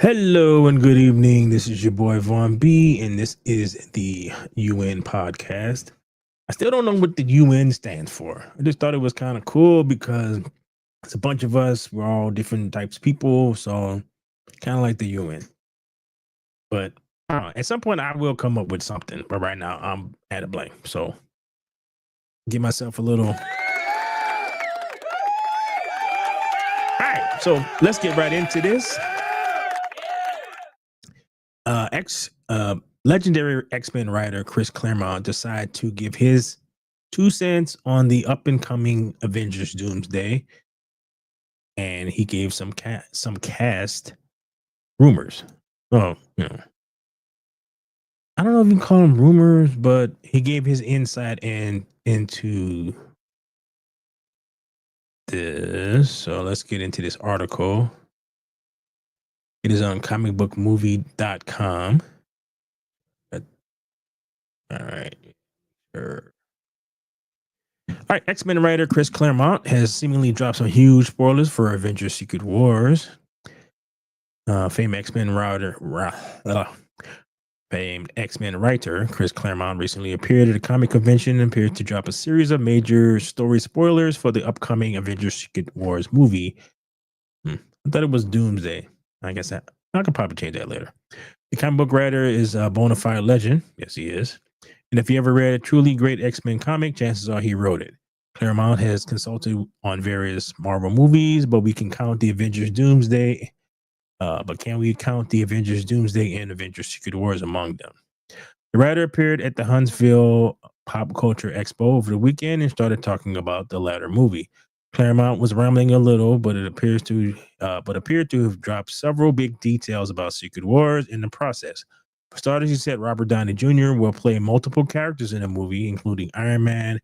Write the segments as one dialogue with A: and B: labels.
A: Hello and good evening. This is your boy Vaughn B, and this is the UN podcast. I still don't know what the UN stands for. I just thought it was kind of cool because it's a bunch of us. We're all different types of people, so kind of like the UN. But at some point, I will come up with something. But right now, I'm at a blank. So give myself a little. All right, so let's get right into this. Legendary X-Men writer Chris Claremont decided to give his 2 cents on the up and coming Avengers Doomsday, and he gave some cast rumors. Oh, I don't know if you can call them rumors, but he gave his insight into this. So let's get into this article. It is on comicbookmovie.com. All right. Sure. All right, X-Men writer Chris Claremont has seemingly dropped some huge spoilers for Avengers Secret Wars. Famed X-Men writer Chris Claremont recently appeared at a comic convention and appeared to drop a series of major story spoilers for the upcoming Avengers Secret Wars movie. I thought it was Doomsday. I guess I could probably change that later. The comic book writer is a bona fide legend. Yes, he is. And if you ever read a truly great X-Men comic, chances are he wrote it. Claremont has consulted on various Marvel movies, but we can count the Avengers Doomsday. But can we count the Avengers Doomsday and Avengers Secret Wars among them? The writer appeared at the Huntsville Pop Culture Expo over the weekend and started talking about the latter movie. Claremont was rambling a little, but appeared to have dropped several big details about Secret Wars in the process. For starters, he said Robert Downey Jr. will play multiple characters in the movie, including Iron Man.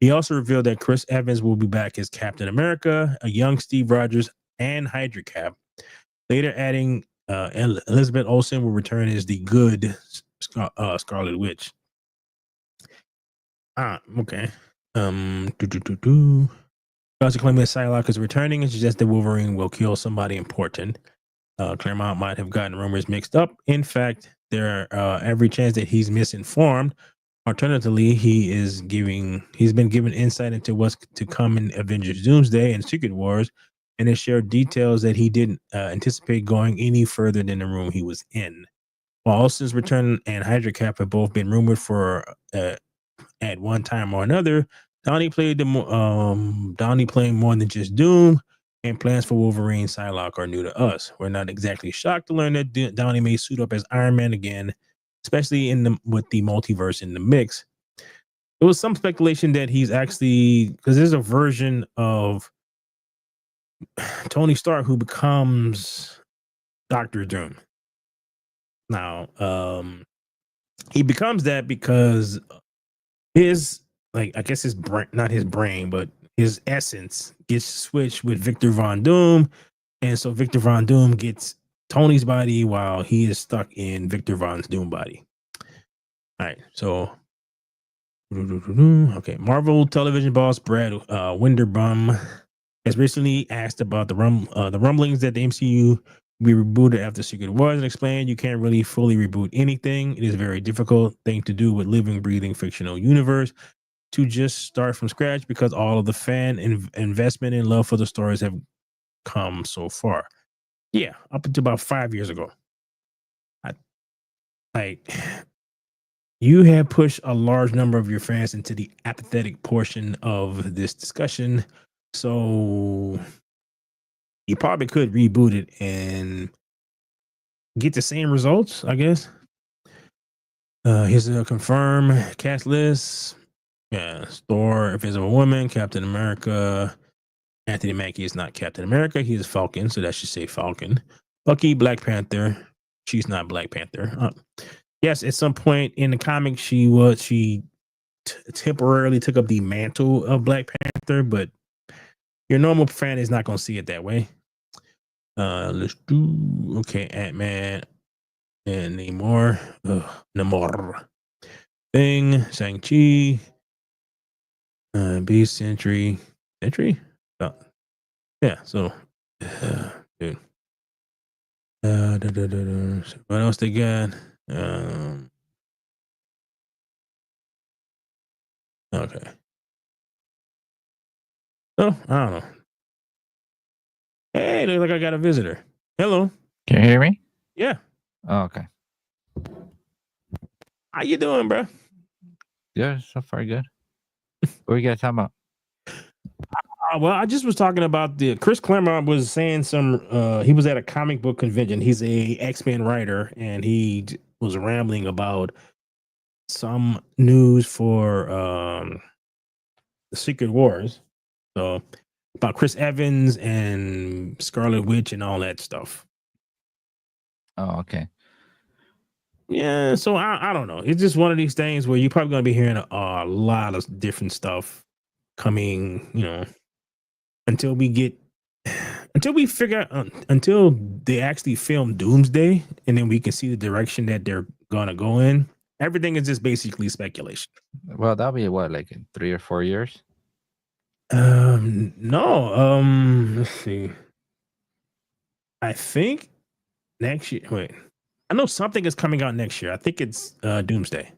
A: He also revealed that Chris Evans will be back as Captain America, a young Steve Rogers, and Hydra Cap. Later adding Elizabeth Olsen will return as the good Scarlet Witch. Okay. Also claiming that Psylocke is returning and suggests that Wolverine will kill somebody important. Claremont might have gotten rumors mixed up. In fact, there are every chance that he's misinformed. Alternatively, he's been given insight into what's to come in Avengers Doomsday and Secret Wars, and has shared details that he didn't anticipate going any further than the room he was in. While Austin's return and Hydra Cap have both been rumored for at one time or another, Donnie playing more than just Doom, and plans for Wolverine Psylocke are new to us. We're not exactly shocked to learn that Donnie may suit up as Iron Man again, especially with the multiverse in the mix. There was some speculation that he's actually, because there's a version of Tony Stark who becomes Doctor Doom. Now, he becomes that because his, like, I guess his brain, not his brain, but his essence gets switched with Victor Von Doom. And so Victor Von Doom gets Tony's body while he is stuck in Victor Von Doom body. All right. So, okay. Marvel television boss Brad Winderbum has recently asked about the rumblings that the MCU be rebooted after Secret Wars, and explained you can't really fully reboot anything. It is a very difficult thing to do with living, breathing fictional universe to just start from scratch because all of the fan investment and love for the stories have come so far. Yeah, up until about 5 years ago. You have pushed a large number of your fans into the apathetic portion of this discussion. So you probably could reboot it and get the same results, I guess. Here's a confirm cast list. Yeah, Thor, Invisible Woman, Captain America. Anthony Mackie is not Captain America. He is Falcon, so that should say Falcon. Bucky, Black Panther. She's not Black Panther. Yes, at some point in the comic, she temporarily took up the mantle of Black Panther, but your normal fan is not going to see it that way. Let's do Ant-Man and Namor. Namor. Thing, Shang-Chi, Beast, Sentry. Oh, yeah, so dude. What else they got? Um, okay. Oh, I don't know. Hey, looks like I got a visitor. Hello.
B: Can you hear me?
A: Yeah.
B: Oh, okay.
A: How you doing, bro?
B: Yeah, so far good. What are you guys talking about?
A: Well, I just was talking about the Chris Claremont was saying he was at a comic book convention. He's a X-Men writer and was rambling about some news for the Secret Wars. So about Chris Evans and Scarlet Witch and all that stuff.
B: Oh, okay.
A: Yeah, so I don't know. It's just one of these things where you're probably going to be hearing a lot of different stuff coming, until we get until we figure out until they actually film Doomsday and then we can see the direction that they're going to go in. Everything is just basically speculation.
B: Well, that'll be what, like in 3 or 4 years?
A: No. Let's see. I think next year. Wait, I know something is coming out next year. I think it's Doomsday.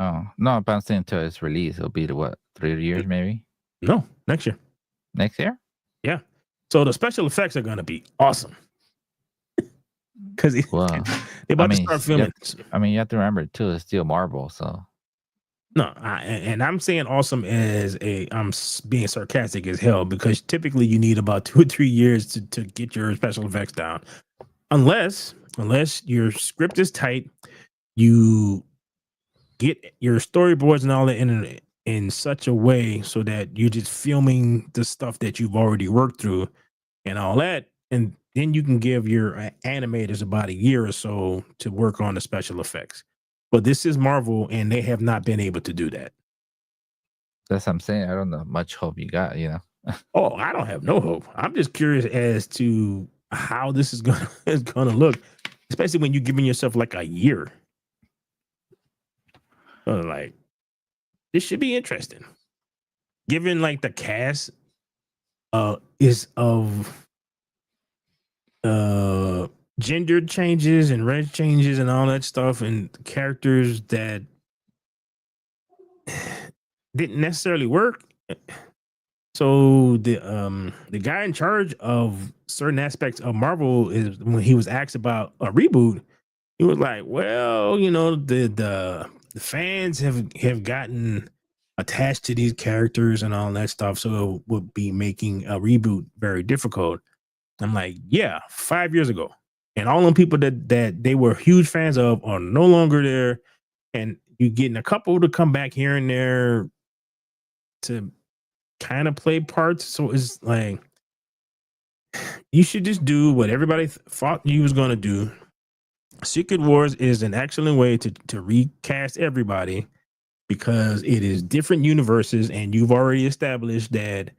B: Oh, no, but I'm saying until it's released, it'll be the what, 3 years maybe?
A: No, next year.
B: Next year?
A: Yeah. So the special effects are going to be awesome because
B: Well,
A: they're
B: I
A: about to
B: mean,
A: start filming.
B: you have to remember too, it's still Marvel, so
A: No, and I'm saying awesome as being sarcastic as hell because typically you need about 2 or 3 years to get your special effects down, unless your script is tight, you get your storyboards and all that in such a way so that you're just filming the stuff that you've already worked through and all that, and then you can give your animators about a year or so to work on the special effects. But this is Marvel, and they have not been able to do that.
B: that's what I'm saying. I don't know much hope you got.
A: Oh, I don't have no hope. I'm just curious as to how this is gonna is gonna look, especially when you're giving yourself like a year. Like this should be interesting. Given like the cast is of gender changes and race changes and all that stuff and characters that didn't necessarily work. So the guy in charge of certain aspects of Marvel is when he was asked about a reboot, he was like, "Well, the fans have gotten attached to these characters and all that stuff, so it would be making a reboot very difficult." I'm like, "Yeah, 5 years ago, and all them people that they were huge fans of are no longer there, and you getting a couple to come back here and there to kind of play parts. So it's like you should just do what everybody thought you was going to do. Secret Wars is an excellent way to recast everybody because it is different universes, and you've already established that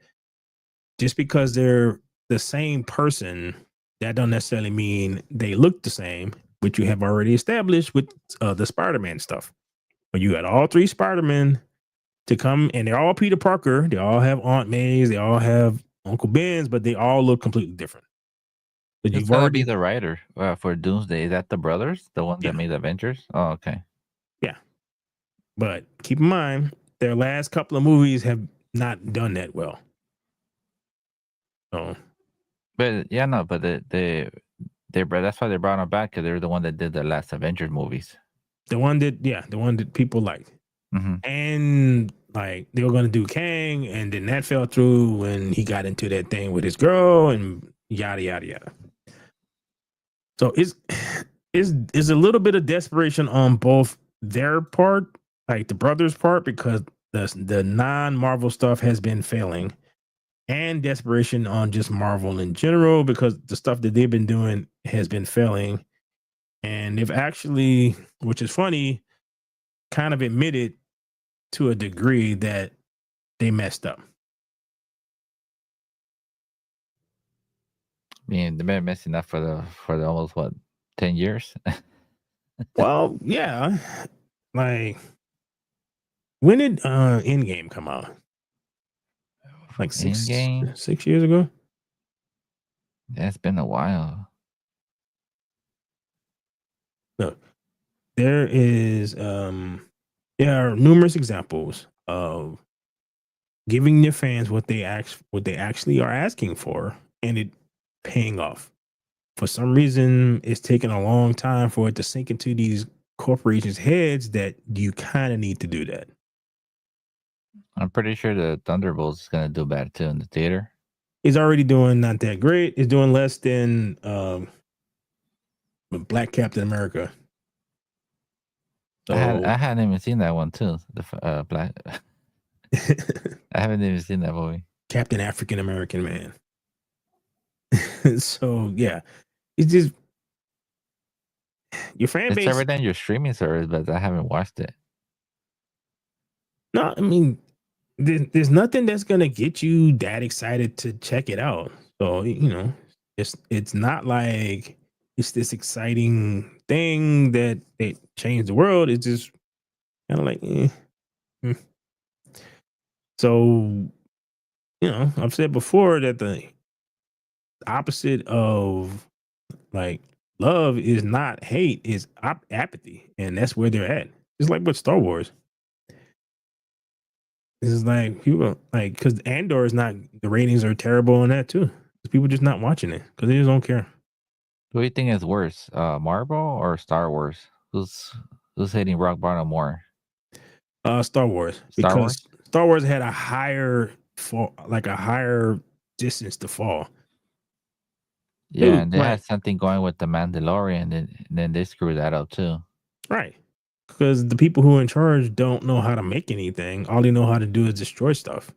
A: just because they're the same person, that don't necessarily mean they look the same, which you have already established with the Spider-Man stuff. When you got all three Spider-Men to come, and they're all Peter Parker, they all have Aunt Mays, they all have Uncle Ben's, but they all look completely different. But
B: Who's
A: you've
B: gonna be
A: already,
B: the writer for Doomsday? Is that the brothers, the one
A: yeah,
B: that made Avengers? Oh, okay.
A: yeah. But keep in mind, their last couple of movies have not done that well. So
B: But yeah, no, but that's why they brought them back because they're the one that did the last Avengers movies.
A: the one that people liked,
B: Hmm.
A: and like they were going to do Kang, and then that fell through when he got into that thing with his girl, and yada yada yada. So it's a little bit of desperation on both their part, like the brothers' part, because the non-Marvel stuff has been failing, and desperation on just Marvel in general because the stuff that they've been doing has been failing. And they've actually, which is funny, kind of admitted to a degree that they messed up.
B: I mean, they've been messing up for the almost what 10 years.
A: Well, yeah. Like when did Endgame come out? Like
B: In game,
A: 6 years ago?
B: that's been a while.
A: No, there is there are numerous examples of giving their fans what they actually are asking for, and it paying off. For some reason, it's taken a long time for it to sink into these corporations' heads that you kind of need to do that.
B: I'm pretty sure the Thunderbolts is gonna do bad too in the theater.
A: It's already doing not that great. It's doing less than Black Captain America. So
B: I hadn't even seen that one too. Black. I haven't even seen that movie.
A: Captain African American Man. So yeah, it's just your fan
B: It's
A: base.
B: already on your streaming service, but I haven't watched it.
A: No, I mean, there's nothing that's gonna get you that excited to check it out. So it's not like it's this exciting thing that it changed the world. It's just kind of like, hmm. So I've said before that the opposite of like love is not hate, is apathy, and that's where they're at. It's like with Star Wars. It's like people like because Andor is not, the ratings are terrible on that too. People just not watching it because they just don't care.
B: Who do you think is worse, Marvel or Star Wars? Who's hitting rock bottom more?
A: Star Wars,
B: Star
A: because
B: Wars?
A: Star Wars had a higher fall, like a higher distance to fall.
B: Yeah,
A: Dude,
B: and they had
A: like
B: something going with the Mandalorian, and then they screwed that up too.
A: right. Because the people who are in charge don't know how to make anything. All they know how to do is destroy stuff.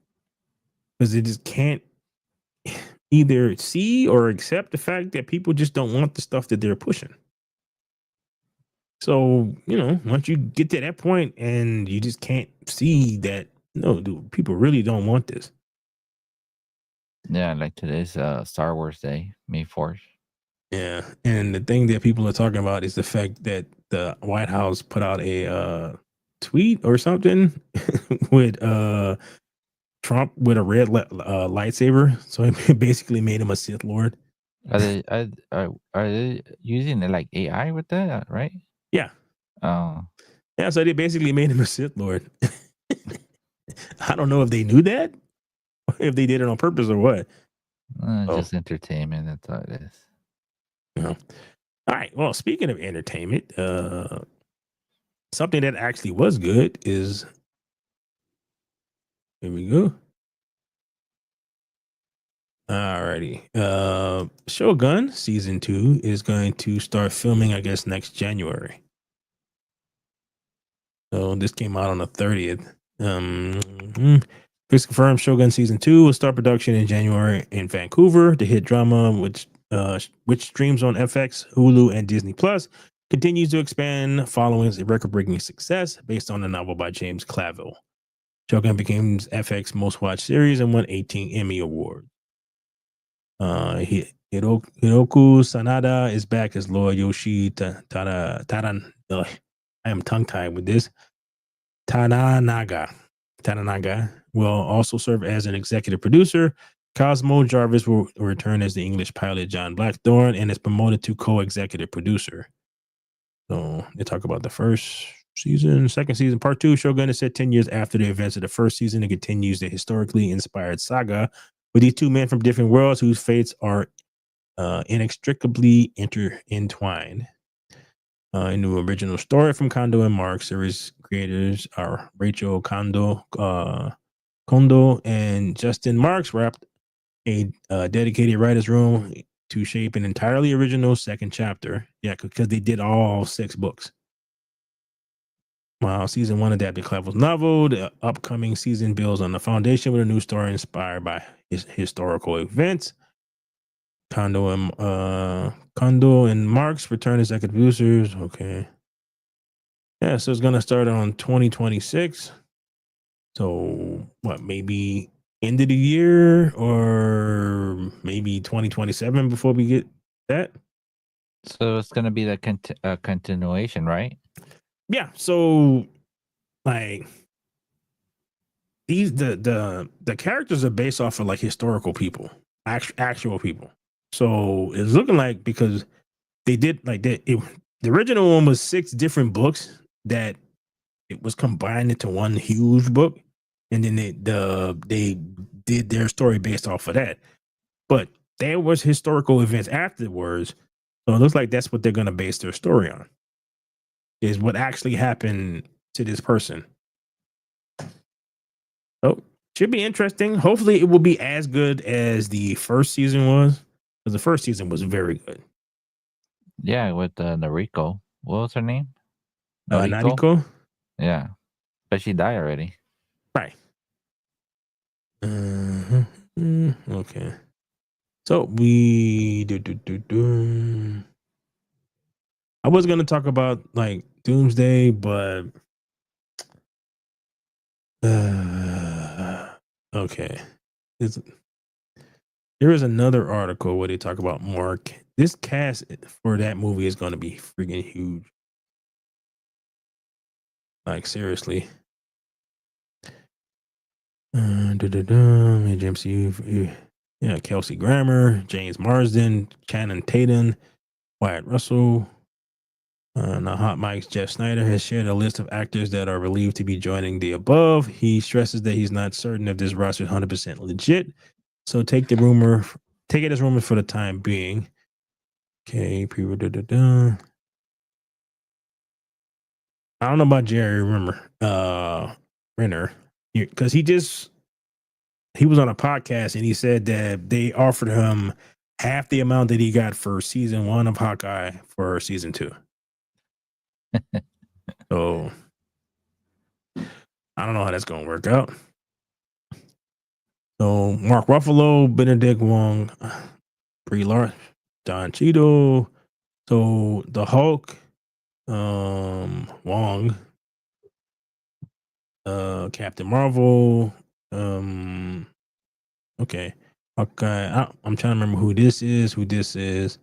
A: Because they just can't either see or accept the fact that people just don't want the stuff that they're pushing. So, once you get to that point and you just can't see that, no, dude, people really don't want this.
B: Yeah, like today's Star Wars Day, May 4th.
A: Yeah. And the thing that people are talking about is the fact that the White House put out a tweet or something with Trump with a red lightsaber. So it basically made him a Sith Lord.
B: Are they using like AI with that, right?
A: Yeah.
B: Oh,
A: Yeah. So they basically made him a Sith Lord. I don't know if they knew that, if they did it on purpose or what. Oh,
B: just entertainment. That's all it is.
A: All right. Well, speaking of entertainment, something that actually was good is, here we go. Alrighty. Shogun season 2 is going to start filming, I guess, next January. So this came out on the 30th. Chris confirmed Shogun season 2 will start production in January in Vancouver. The hit drama, which streams on FX, Hulu, and Disney Plus, continues to expand following a record-breaking success based on a novel by James Clavell. Shogun became FX most watched series and won 18 Emmy awards. Hiroku Sanada is back as Lord Yoshi Taran. I am tongue tied with this. Tananaga will also serve as an executive producer. Cosmo Jarvis will return as the English pilot John Blackthorne and is promoted to co-executive producer. So they talk about the first season, second season, part 2. Shogun is set 10 years after the events of the first season and continues the historically inspired saga with these two men from different worlds whose fates are inextricably intertwined. A new original story from Kondo and Mark. Series creators are Rachel Kondo and Justin Marks wrapped a dedicated writer's room to shape an entirely original second chapter. Yeah, because they did all 6 books. While season 1 adapted Clavell's novel, the upcoming season builds on the foundation with a new story inspired by historical events. Kondo and Marks return as executive producers. Okay. Yeah, so it's gonna start on 2026. So what, maybe end of the year or maybe 2027 before we get that?
B: So it's gonna be the continuation, right?
A: Yeah. So like the characters are based off of like historical people, actual people. So it's looking like, because they did like that, The original one was 6 different books that it was combined into one huge book, and then they did their story based off of that. But there was historical events afterwards, so it looks like that's what they're gonna base their story on, is what actually happened to this person. Oh, should be interesting. Hopefully, it will be as good as the first season was, because the first season was very good.
B: Yeah, with Noriko. What was her name? Noriko.
A: Nariko,
B: Yeah, but she died already.
A: right? Okay. So we do. I was gonna talk about like Doomsday, but okay. It's, there is another article where they talk about Mark. This cast for that movie is going to be freaking huge. Like seriously. Major MCU. Yeah, Kelsey Grammer, James Marsden, Channing Tatum, Wyatt Russell. Now, Hot Mike's Jeff Snyder has shared a list of actors that are believed to be joining the above. He stresses that he's not certain if this roster is 100% legit. So take it as rumors for the time being. Okay, people. I don't know about Jerry Renner, because he was on a podcast and he said that they offered him half the amount that he got for season 1 of Hawkeye for season 2. So I don't know how that's gonna work out. So Mark Ruffalo, Benedict Wong, Brie Larson, Don Cheadle. So the Hulk, Wong, Captain Marvel, okay. I'm trying to remember who this is.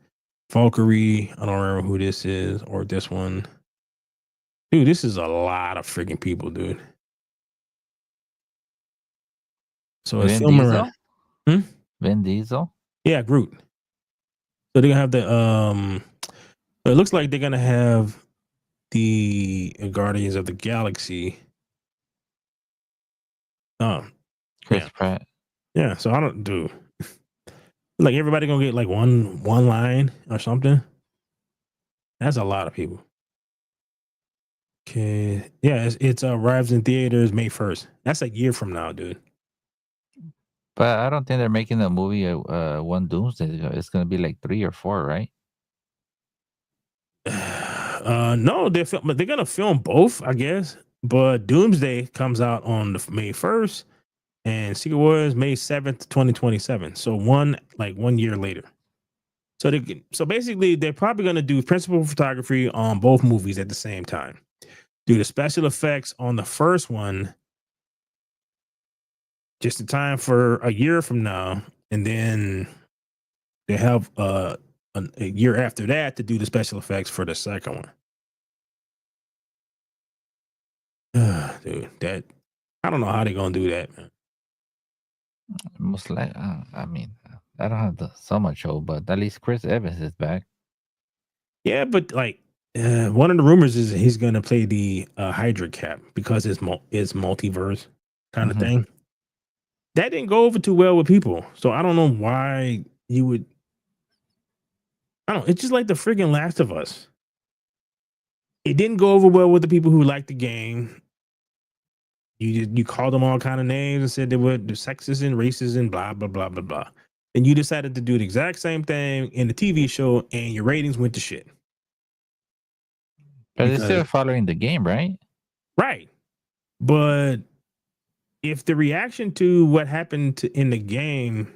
A: Valkyrie. I don't remember who this is or this one. Dude, this is a lot of freaking people, dude. So it's
B: Vin
A: filming
B: Diesel.
A: around.
B: Vin Diesel.
A: Yeah, Groot. So they're gonna have the it looks like they're gonna have the Guardians of the Galaxy. Oh,
B: Chris
A: yeah.
B: Pratt.
A: Yeah. So I don't do like everybody gonna get like one line or something. That's a lot of people. Okay. Yeah, it's arrives in theaters May 1st. That's a year from now, dude.
B: But I don't think they're making a movie one Doomsday. It's gonna be like 3 or 4, right?
A: No, but they're gonna film both, I guess. But Doomsday comes out on the May 1st, and Secret Wars May 7th, 2027. So one year later. So basically, they're probably gonna do principal photography on both movies at the same time. Do the special effects on the first one just in time for a year from now, and then they have a year after that to do the special effects for the second one. Dude, that I don't know how they're gonna do that, man.
B: Most like, I mean, I don't have so much hope, but at least Chris Evans is back.
A: Yeah, but like one of the rumors is he's gonna play the Hydra Cap because it's multiverse kind of thing. That didn't go over too well with people, so I don't know why you would. I don't. It's just like the freaking Last of Us. It didn't go over well with the people who liked the game. You called them all kind of names and said they were sexist and racist and blah blah blah blah blah. And you decided to do the exact same thing in the TV show, and your ratings went to shit.
B: But they're still
A: Because
B: following the game, right?
A: right, but if the reaction to what happened in the game,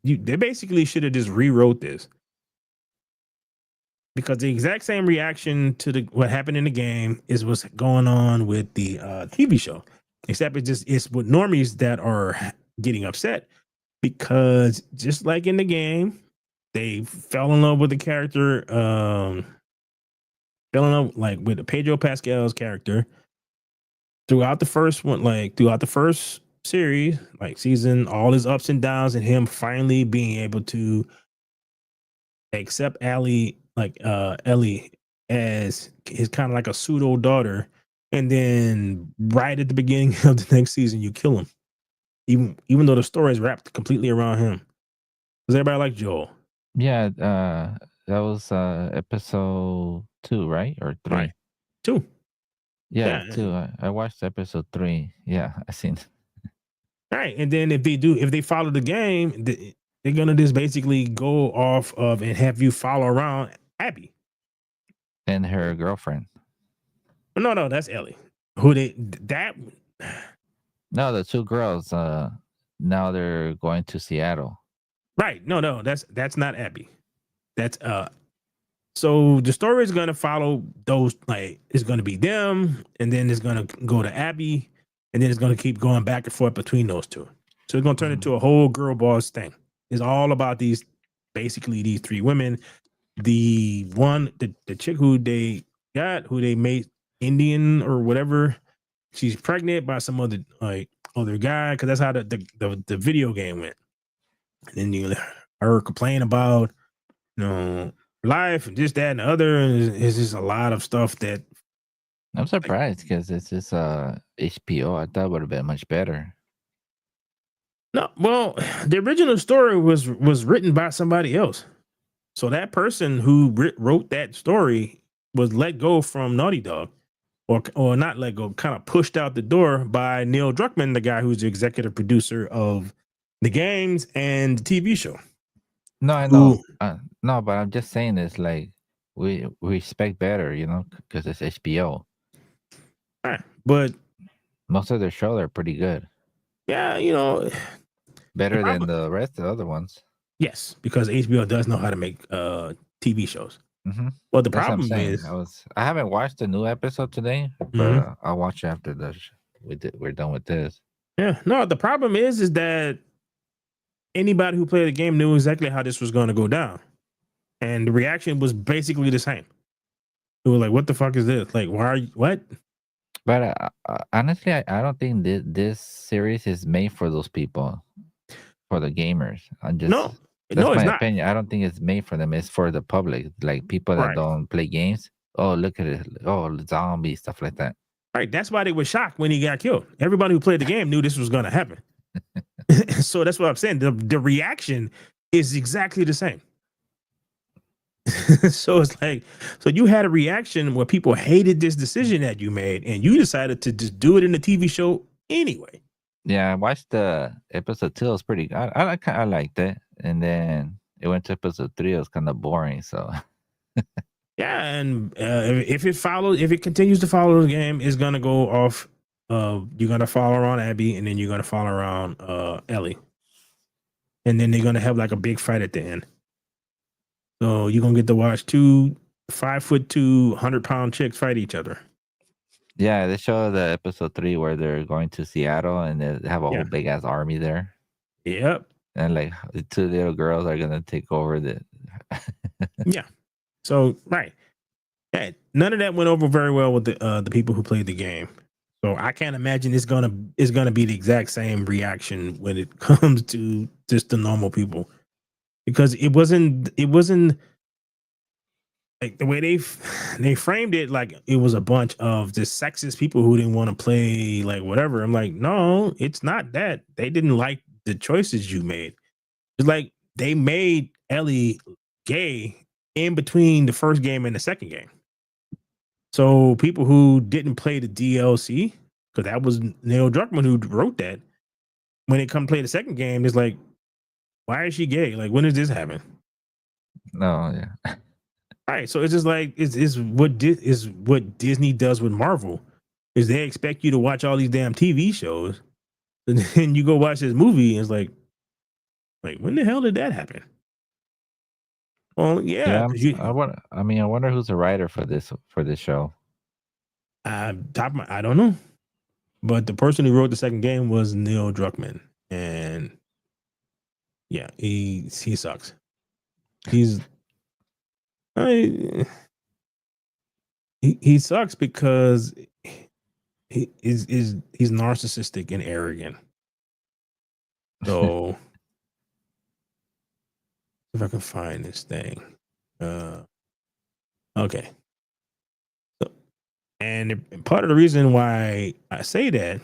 A: they basically should have just rewrote this. Because the exact same reaction to what happened in the game is what's going on with the TV show, except it's with normies that are getting upset because just like in the game, they fell in love with the character, fell in love like with Pedro Pascal's character throughout the first one, like throughout the first series, like season, all his ups and downs, and him finally being able to accept Ellie as his kind of like a pseudo daughter, and then right at the beginning of the next season, you kill him, even though the story is wrapped completely around him. Does everybody like Joel?
B: Yeah, that was episode 2, right? Or
A: Right,
B: 3?
A: two.
B: Yeah,
A: Yeah,
B: 2. I watched episode 3. Yeah, I seen.
A: right. And then if they follow the game, they're gonna just basically go off of and have you follow around Abby.
B: And her girlfriend.
A: No, that's Ellie. Who they that
B: No, the 2 girls. Now they're going to Seattle.
A: right? No, that's not Abby. That's So the story is gonna follow those. Like it's gonna be them, and then it's gonna go to Abby, and then it's gonna keep going back and forth between those two. So it's gonna turn
B: Mhm.
A: into a whole girl boss thing. It's all about basically these three women. The chick who they got, who they made Indian or whatever, she's pregnant by some other guy, because that's how the video game went. And then you her complain about life and this, that, and the other. And it's just a lot of stuff that
B: I'm
A: like
B: surprised because it's just HBO. I thought it would have been much better.
A: no, well, the original story was written by somebody else. So that person who wrote that story was let go from Naughty Dog, or not let go, kind of pushed out the door by Neil Druckmann, the guy who's the executive producer of the games and the TV show.
B: No, I know.
A: Who,
B: No, but I'm just saying it's like we expect better, because it's HBO.
A: but
B: Most of their shows are pretty good,
A: yeah, the
B: better than
A: problem,
B: the rest of the other ones.
A: yes, because HBO does know how to make TV shows.
B: Hmm.
A: Well, the
B: That's what I'm
A: problem
B: saying.
A: is,
B: I haven't watched the new episode today, but
A: mhm,
B: I'll watch after we're done with this.
A: yeah, no, the problem is that anybody who played the game knew exactly how this was going to go down, and the reaction was basically the same. They were like, "What the fuck is this? Like, why are you what?"
B: But honestly, I don't think this series is made for those people, for the gamers.
A: No,
B: That's
A: no, it's
B: my
A: not.
B: opinion. I don't think it's made for them. It's for the public, like people that
A: Right,
B: don't play games. Oh, look at it. Oh, zombie stuff like that.
A: right. That's why they were shocked when he got killed. Everybody who played the game knew this was going to happen. So that's what I'm saying. The reaction is exactly the same. So it's like, so you had a reaction where people hated this decision that you made, and you decided to just do it in the TV show anyway.
B: Yeah, I watched the episode 2. It was pretty. I liked it, and then it went to episode 3. It was kind of boring. So
A: Yeah, and if it continues to follow the game, it's gonna go off. You're gonna follow around Abby, and then you're gonna follow around Ellie, and then they're gonna have like a big fight at the end. So you're gonna get to watch two 5'2", 100-pound chicks fight each other.
B: yeah, they show the episode 3 where they're going to Seattle and they have a
A: Yeah.
B: whole big ass army there,
A: Yep.
B: and like the 2 little girls are gonna take over the.
A: Yeah. So right. Hey, none of that went over very well with the people who played the game. So I can't imagine it's gonna be the exact same reaction when it comes to just the normal people, because it wasn't like the way they framed it, like it was a bunch of just sexist people who didn't want to play, like whatever. I'm like, no, it's not that. They didn't like the choices you made. It's like they made Ellie gay in between the first game and the second game. So people who didn't play the DLC, because that was Neil Druckmann who wrote that, when they come play the second game, it's like, why is she gay? Like, when does this happen?
B: No, yeah.
A: All right, so it's just like is what Disney does with Marvel, is they expect you to watch all these damn TV shows, and then you go watch this movie, and it's like when the hell did that happen? Well, yeah,
B: Yeah,
A: because you,
B: I wonder who's the writer for this show.
A: I don't know, but the person who wrote the second game was Neil Druckmann, and yeah, he sucks. He's I, he sucks because he's narcissistic and arrogant. So if I can find this thing, okay. And part of the reason why I say that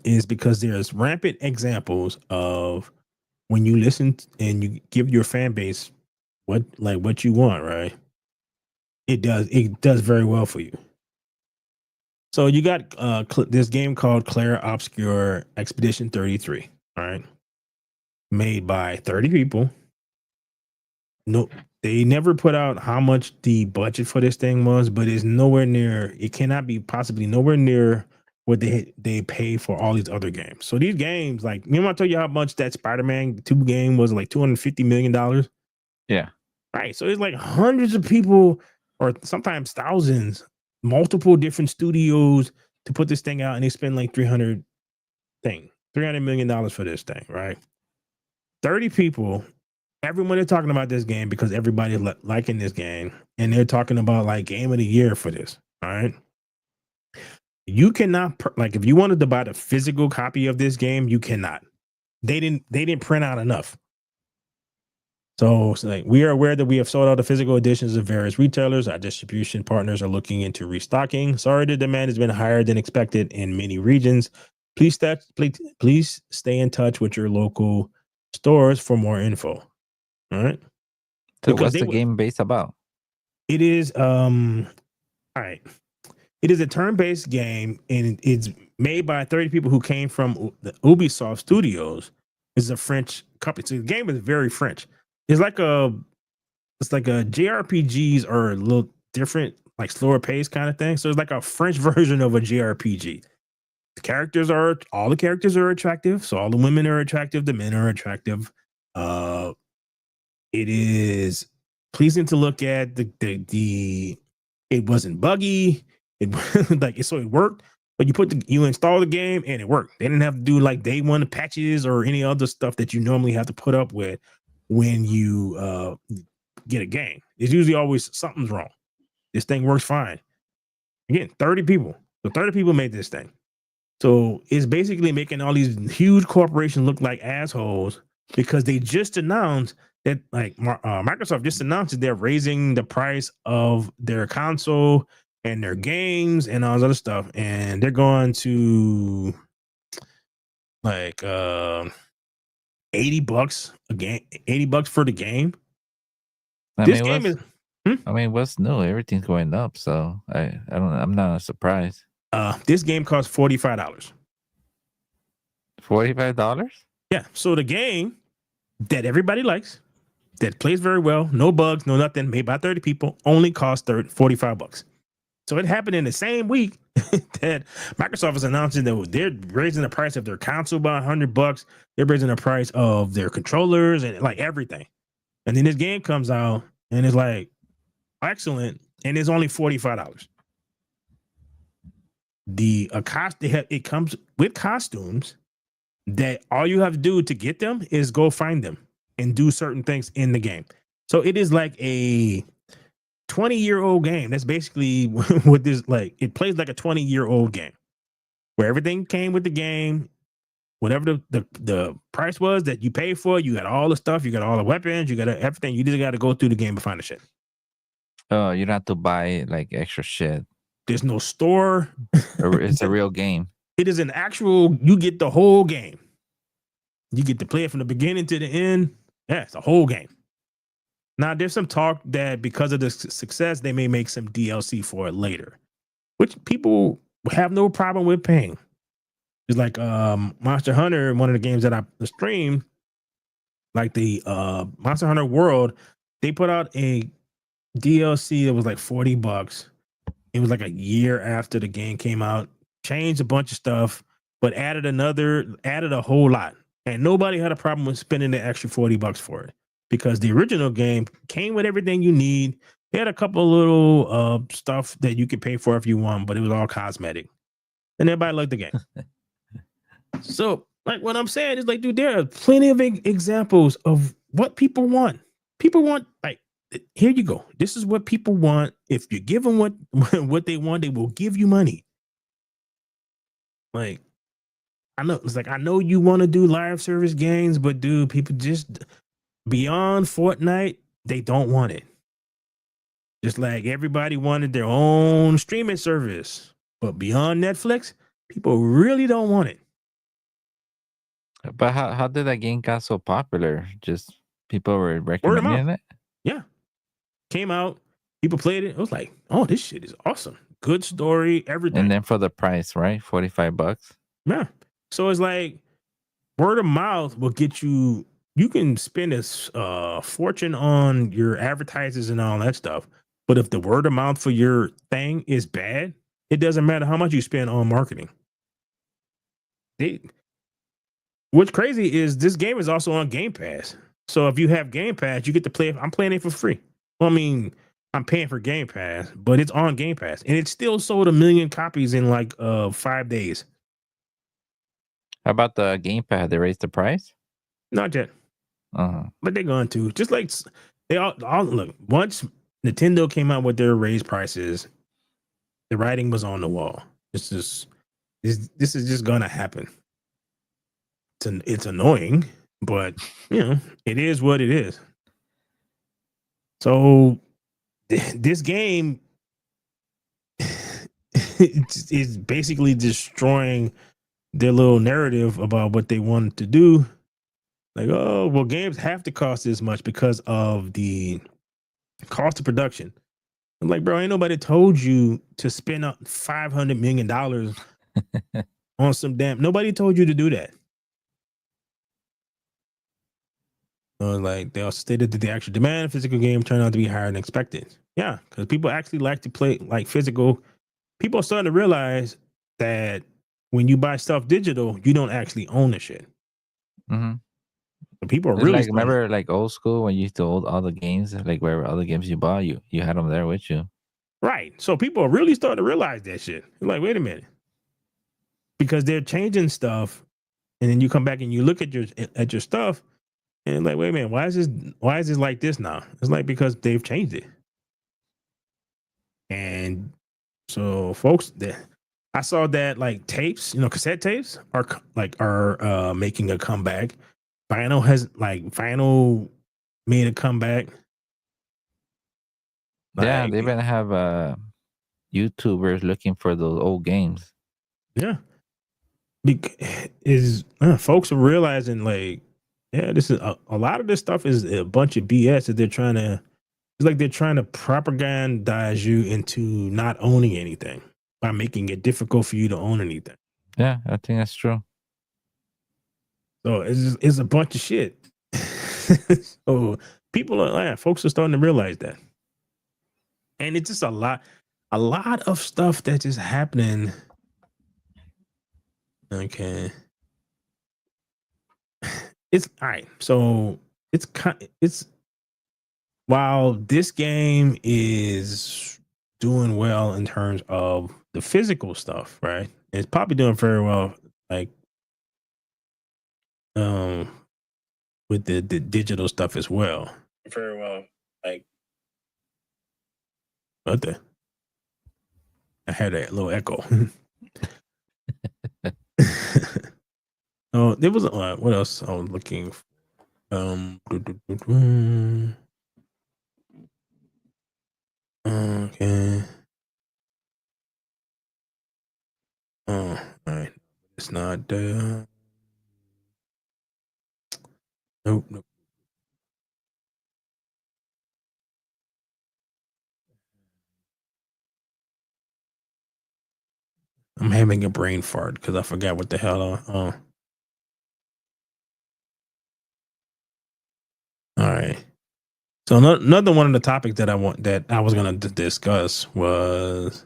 A: is because there's rampant examples of when you listen and you give your fan base what you want, right? It does very well for you. So you got this game called Claire Obscure Expedition 33, all right? Made by 30 people. No, they never put out how much the budget for this thing was, but it's nowhere near. It cannot be possibly nowhere near what they pay for all these other games. So these games, like, remember I told you how much that Spider-Man 2 game was, like $250 million,
B: Yeah.
A: right? So it's like hundreds of people, or sometimes thousands, multiple different studios to put this thing out, and they spend like $300 million for this thing, right? 30 people. Everyone is talking about this game because everybody's liking this game, and they're talking about like game of the year for this. All right, you cannot like, if you wanted to buy the physical copy of this game, you cannot. They didn't print out enough. So it's like, we are aware that we have sold out the physical editions of various retailers. Our distribution partners are looking into restocking. Sorry, the demand has been higher than expected in many regions. Please stay in touch with your local stores for more info. All right.
B: So
A: Because
B: what's the game based about?
A: it is all right. It is a turn-based game, and it's made by 30 people who came from the Ubisoft Studios. It's a French company. So the game is very French. It's like a JRPGs are a little different, like slower pace kind of thing. So it's like a French version of a JRPG. All the characters are attractive. So all the women are attractive, the men are attractive. It is pleasing to look at. The it wasn't buggy. So it worked. But you install the game and it worked. They didn't have to do like day one patches or any other stuff that you normally have to put up with when you get a game. It's usually always something's wrong. This thing works fine. Again, 30 people. So 30 people made this thing. So it's basically making all these huge corporations look like assholes because they just announced that, like, Microsoft just announced that they're raising the price of their console and their games and all this other stuff, and they're going to like $80 a game, $80 for the game. This game is
B: I mean, what's new? Everything's going up, so I don't know. I'm not surprised.
A: This game costs $45.
B: $45?
A: Yeah. So the game that everybody likes, that plays very well, no bugs, no nothing, made by 30 people, only costs $45. So it happened in the same week that Microsoft is announcing that they're raising the price of their console by $100. They're raising the price of their controllers and like everything. And then this game comes out and it's like excellent, and it's only $45. It comes with costumes that all you have to do to get them is go find them and do certain things in the game. So it is like a 20-year-old game. That's basically what this, like, it plays like a 20-year-old game where everything came with the game. Whatever the price was that you paid for, you got all the stuff, you got all the weapons, you got everything. You just got to go through the game to find the shit.
B: Oh, you don't have to buy like extra shit.
A: There's no store.
B: It's a real game.
A: It is an actual, you get the whole game. You get to play it from the beginning to the end. Yeah, it's a whole game. Now, there's some talk that because of the success, they may make some DLC for it later, which people have no problem with paying. It's like Monster Hunter, one of the games that I streamed, like the Monster Hunter World, they put out a DLC that was like $40. It was like a year after the game came out, changed a bunch of stuff, but added a whole lot. And nobody had a problem with spending the extra $40 for it because the original game came with everything you need. It had a couple little stuff that you could pay for if you want, but it was all cosmetic. And everybody liked the game. So, like, what I'm saying is, like, dude, there are plenty of examples of what people want. People want, like, here you go. This is what people want. If you give them what they want, they will give you money. Like, I know you want to do live service games, but dude, people just beyond Fortnite, they don't want it. Just like everybody wanted their own streaming service, but beyond Netflix, people really don't want it.
B: But how did that game got so popular? Just people were
A: Word of mouth.
B: recommending it?
A: Yeah. Came out, people played it. It was like, oh, this shit is awesome. Good story, everything.
B: And then for the price, right? $45.
A: Yeah. So it's like word of mouth will get you. You can spend a fortune on your advertisers and all that stuff, but if the word of mouth for your thing is bad, it doesn't matter how much you spend on marketing. What's crazy is this game is also on Game Pass. So if you have Game Pass, you get to play it. I'm playing it for free. Well, I mean, I'm paying for Game Pass, but it's on Game Pass, and it still sold 1 million copies in like 5 days.
B: How about the gamepad? They raised the price?
A: Not yet.
B: Uh-huh.
A: But they're going to. Just like they all look, once Nintendo came out with their raised prices, the writing was on the wall. This is just gonna happen. It's annoying, but it is what it is. So this game is basically destroying their little narrative about what they wanted to do. Like, oh, well, games have to cost this much because of the cost of production. I'm like, bro, ain't nobody told you to spend up $500 million on some damn. Nobody told you to do that. Like, they also stated that the actual demand of physical game turned out to be higher than expected. Yeah, because people actually like to play like physical. People are starting to realize that when you buy stuff digital, you don't actually own the shit.
B: Mm-hmm.
A: So people are
B: It's
A: really
B: like remember like old school when you used to hold all the games, like wherever other games you bought, you had them there with you.
A: right. So people are really starting to realize that shit. They're like, wait a minute, because they're changing stuff, and then you come back and you look at your stuff, and like, wait a minute, why is this like this now? It's like because they've changed it, and so folks, I saw that like tapes, cassette tapes are making a comeback. Vinyl made a comeback.
B: Yeah,
A: Like,
B: they even have YouTubers looking for those old games.
A: yeah, folks are realizing like, yeah, this is a lot of this stuff is a bunch of BS that they're trying to. It's like they're trying to propagandize you into not owning anything by making it difficult for you to own anything.
B: Yeah, I think that's true.
A: So it's a bunch of shit. So folks are starting to realize that, and it's just a lot of stuff that's just happening. Okay, it's all right. So it's while this game is doing well in terms of the physical stuff, right? It's probably doing very well, like um with the digital stuff as well. Very well, like what the? I had a little echo. Oh, there was what else I was looking for? Okay. Oh, all right. It's not nope. I'm having a brain fart because I forgot what the hell. All right. So another one of the topics that I was going to discuss was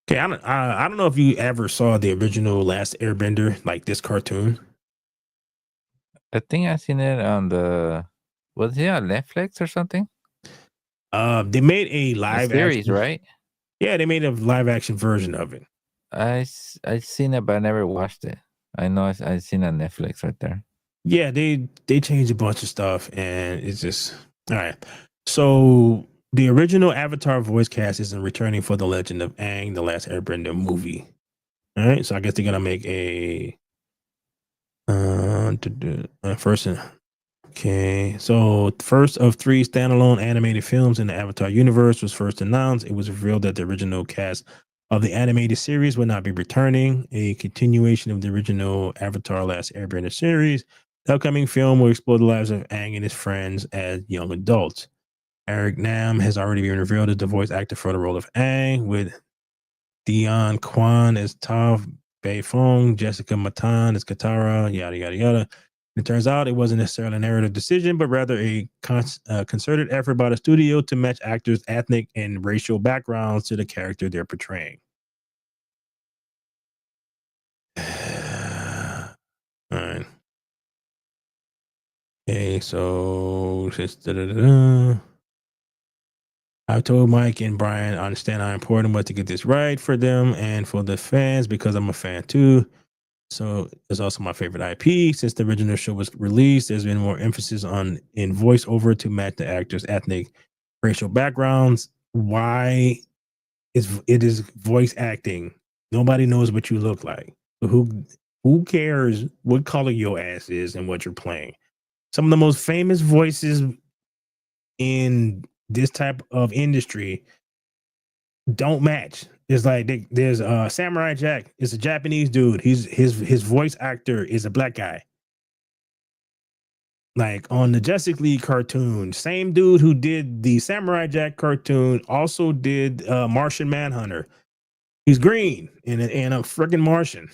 A: okay. I don't know if you ever saw the original Last Airbender, like this cartoon.
B: I think I seen it on was it on Netflix or something?
A: They made a
B: The
A: live
B: series,
A: action.
B: right?
A: Yeah, they made a live action version of it.
B: I seen it, but I never watched it. I know I seen it on Netflix right there.
A: Yeah, they changed a bunch of stuff, and it's just all right. So the original Avatar voice cast isn't returning for the Legend of Aang: The Last Airbender movie. All right, so I guess they're gonna make a first Okay, so first of 3 standalone animated films in the Avatar universe was first announced. It was revealed that the original cast of the animated series would not be returning, a continuation of the original Avatar Last Airbender series. The upcoming film will explore the lives of Aang and his friends as young adults. Eric Nam has already been revealed as the voice actor for the role of Aang, with Dion Kwan as Toph, Bei Fong, Jessica Matan as Katara, yada, yada, yada. It turns out it wasn't necessarily a narrative decision, but rather a concerted effort by the studio to match actors' ethnic and racial backgrounds to the character they're portraying. All right. Okay, so just I told Mike and Brian I understand how important it was to get this right for them and for the fans because I'm a fan too. So it's also my favorite IP. Since the original show was released, there's been more emphasis on in voiceover to match the actors' ethnic, racial backgrounds. Why is it is voice acting? Nobody knows what you look like. So who cares what color your ass is and what you're playing? Some of the most famous voices in this type of industry don't match. It's like there's Samurai Jack. It's a Japanese dude. His voice actor is a black guy. Like on the Justice League cartoon, same dude who did the Samurai Jack cartoon also did Martian Manhunter. He's green and a freaking Martian.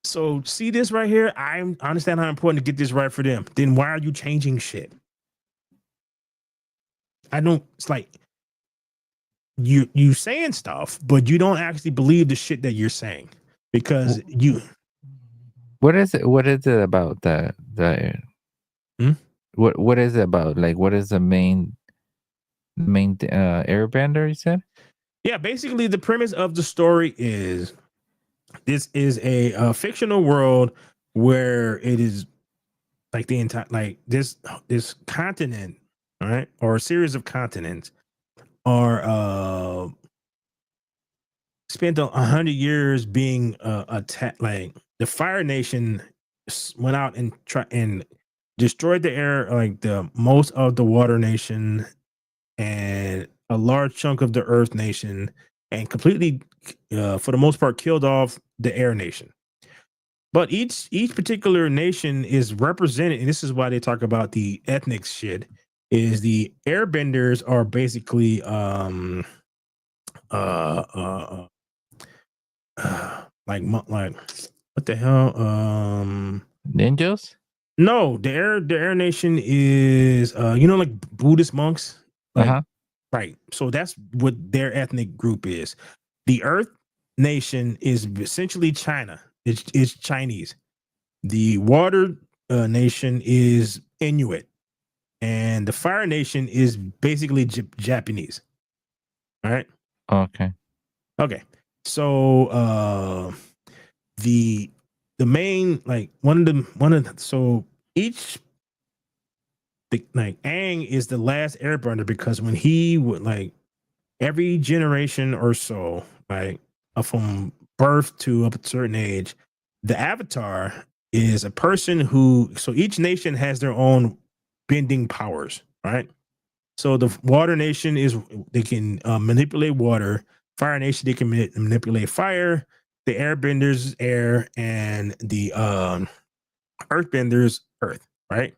A: So see this right here. I understand how important to get this right for them. Then why are you changing shit? I don't. It's like you saying stuff, but you don't actually believe the shit that you're saying because you.
B: What is it? What is it about the?
A: Hmm?
B: What is it about? Like, what is the main Airbender? You said.
A: Yeah, basically the premise of the story is this is a fictional world where it is like the entire like this continent, all right, or a series of continents are spent 100 years being attacked. Like the Fire Nation went out and destroyed the air, like the most of the Water Nation and a large chunk of the Earth Nation, and completely, for the most part, killed off the Air Nation. But each particular nation is represented, and this is why they talk about the ethnic shit. Is the Airbenders are basically uh uh, like what the hell
B: Ninjas.
A: no, the air nation is like Buddhist monks, like
B: Uh-huh.
A: right. So that's what their ethnic group is. The earth nation is essentially China. It's Chinese. The water nation is Inuit, and the fire nation is basically Japanese. All right.
B: Okay.
A: Okay. So the main like one of the so each like Aang is the last airbender because when he would like every generation or so, like from birth to up a certain age, the avatar is a person who so each nation has their own bending powers, right? So the water nation is they can manipulate water. Fire nation they can manipulate fire. The airbenders air, and the earthbenders earth. Right.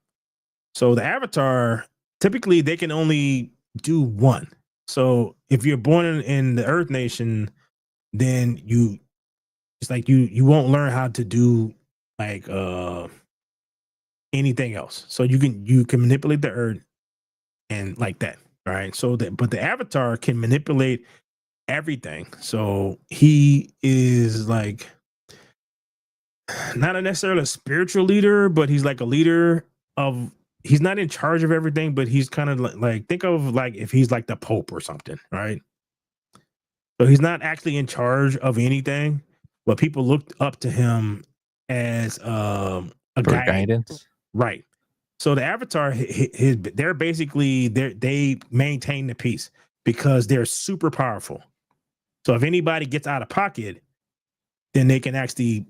A: So the avatar typically they can only do one. So if you're born in the earth nation, then it's like you won't learn how to do like anything else. So you can manipulate the earth and like that. All right. So that but the avatar can manipulate everything. So he is like not necessarily a spiritual leader, but he's like a leader of he's not in charge of everything, but he's kind of like think of like if he's like the Pope or something, right? So he's not actually in charge of anything, but people looked up to him as a
B: For
A: guide,
B: guidance.
A: right? So the Avatar, they're basically they maintain the peace because they're super powerful. So if anybody gets out of pocket, then they can actually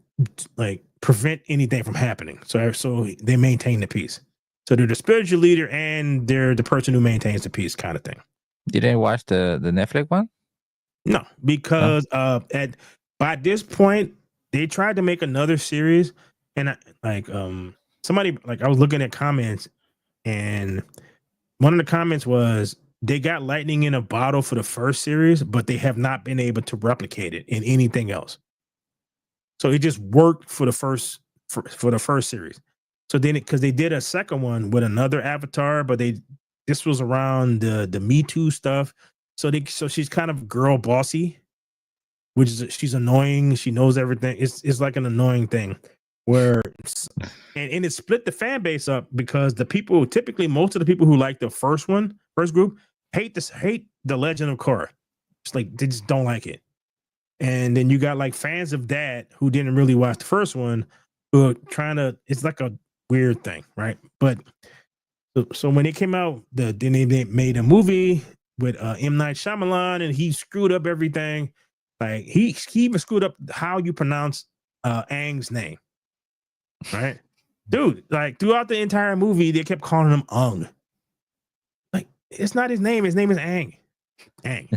A: like prevent anything from happening. So they maintain the peace. So they're the spiritual leader and they're the person who maintains the peace, kind of thing.
B: You didn't watch the Netflix one?
A: No, because by this point they tried to make another series, and somebody, like, I was looking at comments, and one of the comments was they got lightning in a bottle for the first series, but they have not been able to replicate it in anything else. So it just worked for the first for the first series. So then, because they did a second one with another avatar, but this was around the Me Too stuff. So she's kind of girl bossy, which is, she's annoying. She knows everything. It's like an annoying thing where and it split the fan base up because typically most of the people who like the first group hate the Legend of Korra. It's like they just don't like it. And then you got like fans of that who didn't really watch the first one, who are trying to, it's like a weird thing, right? But so when it came out, then they made a movie with M. Night Shyamalan, and he screwed up everything. Like he even screwed up how you pronounce Aang's name, right? Dude, like throughout the entire movie, they kept calling him Ung. Like, it's not his name. His name is Aang. Aang.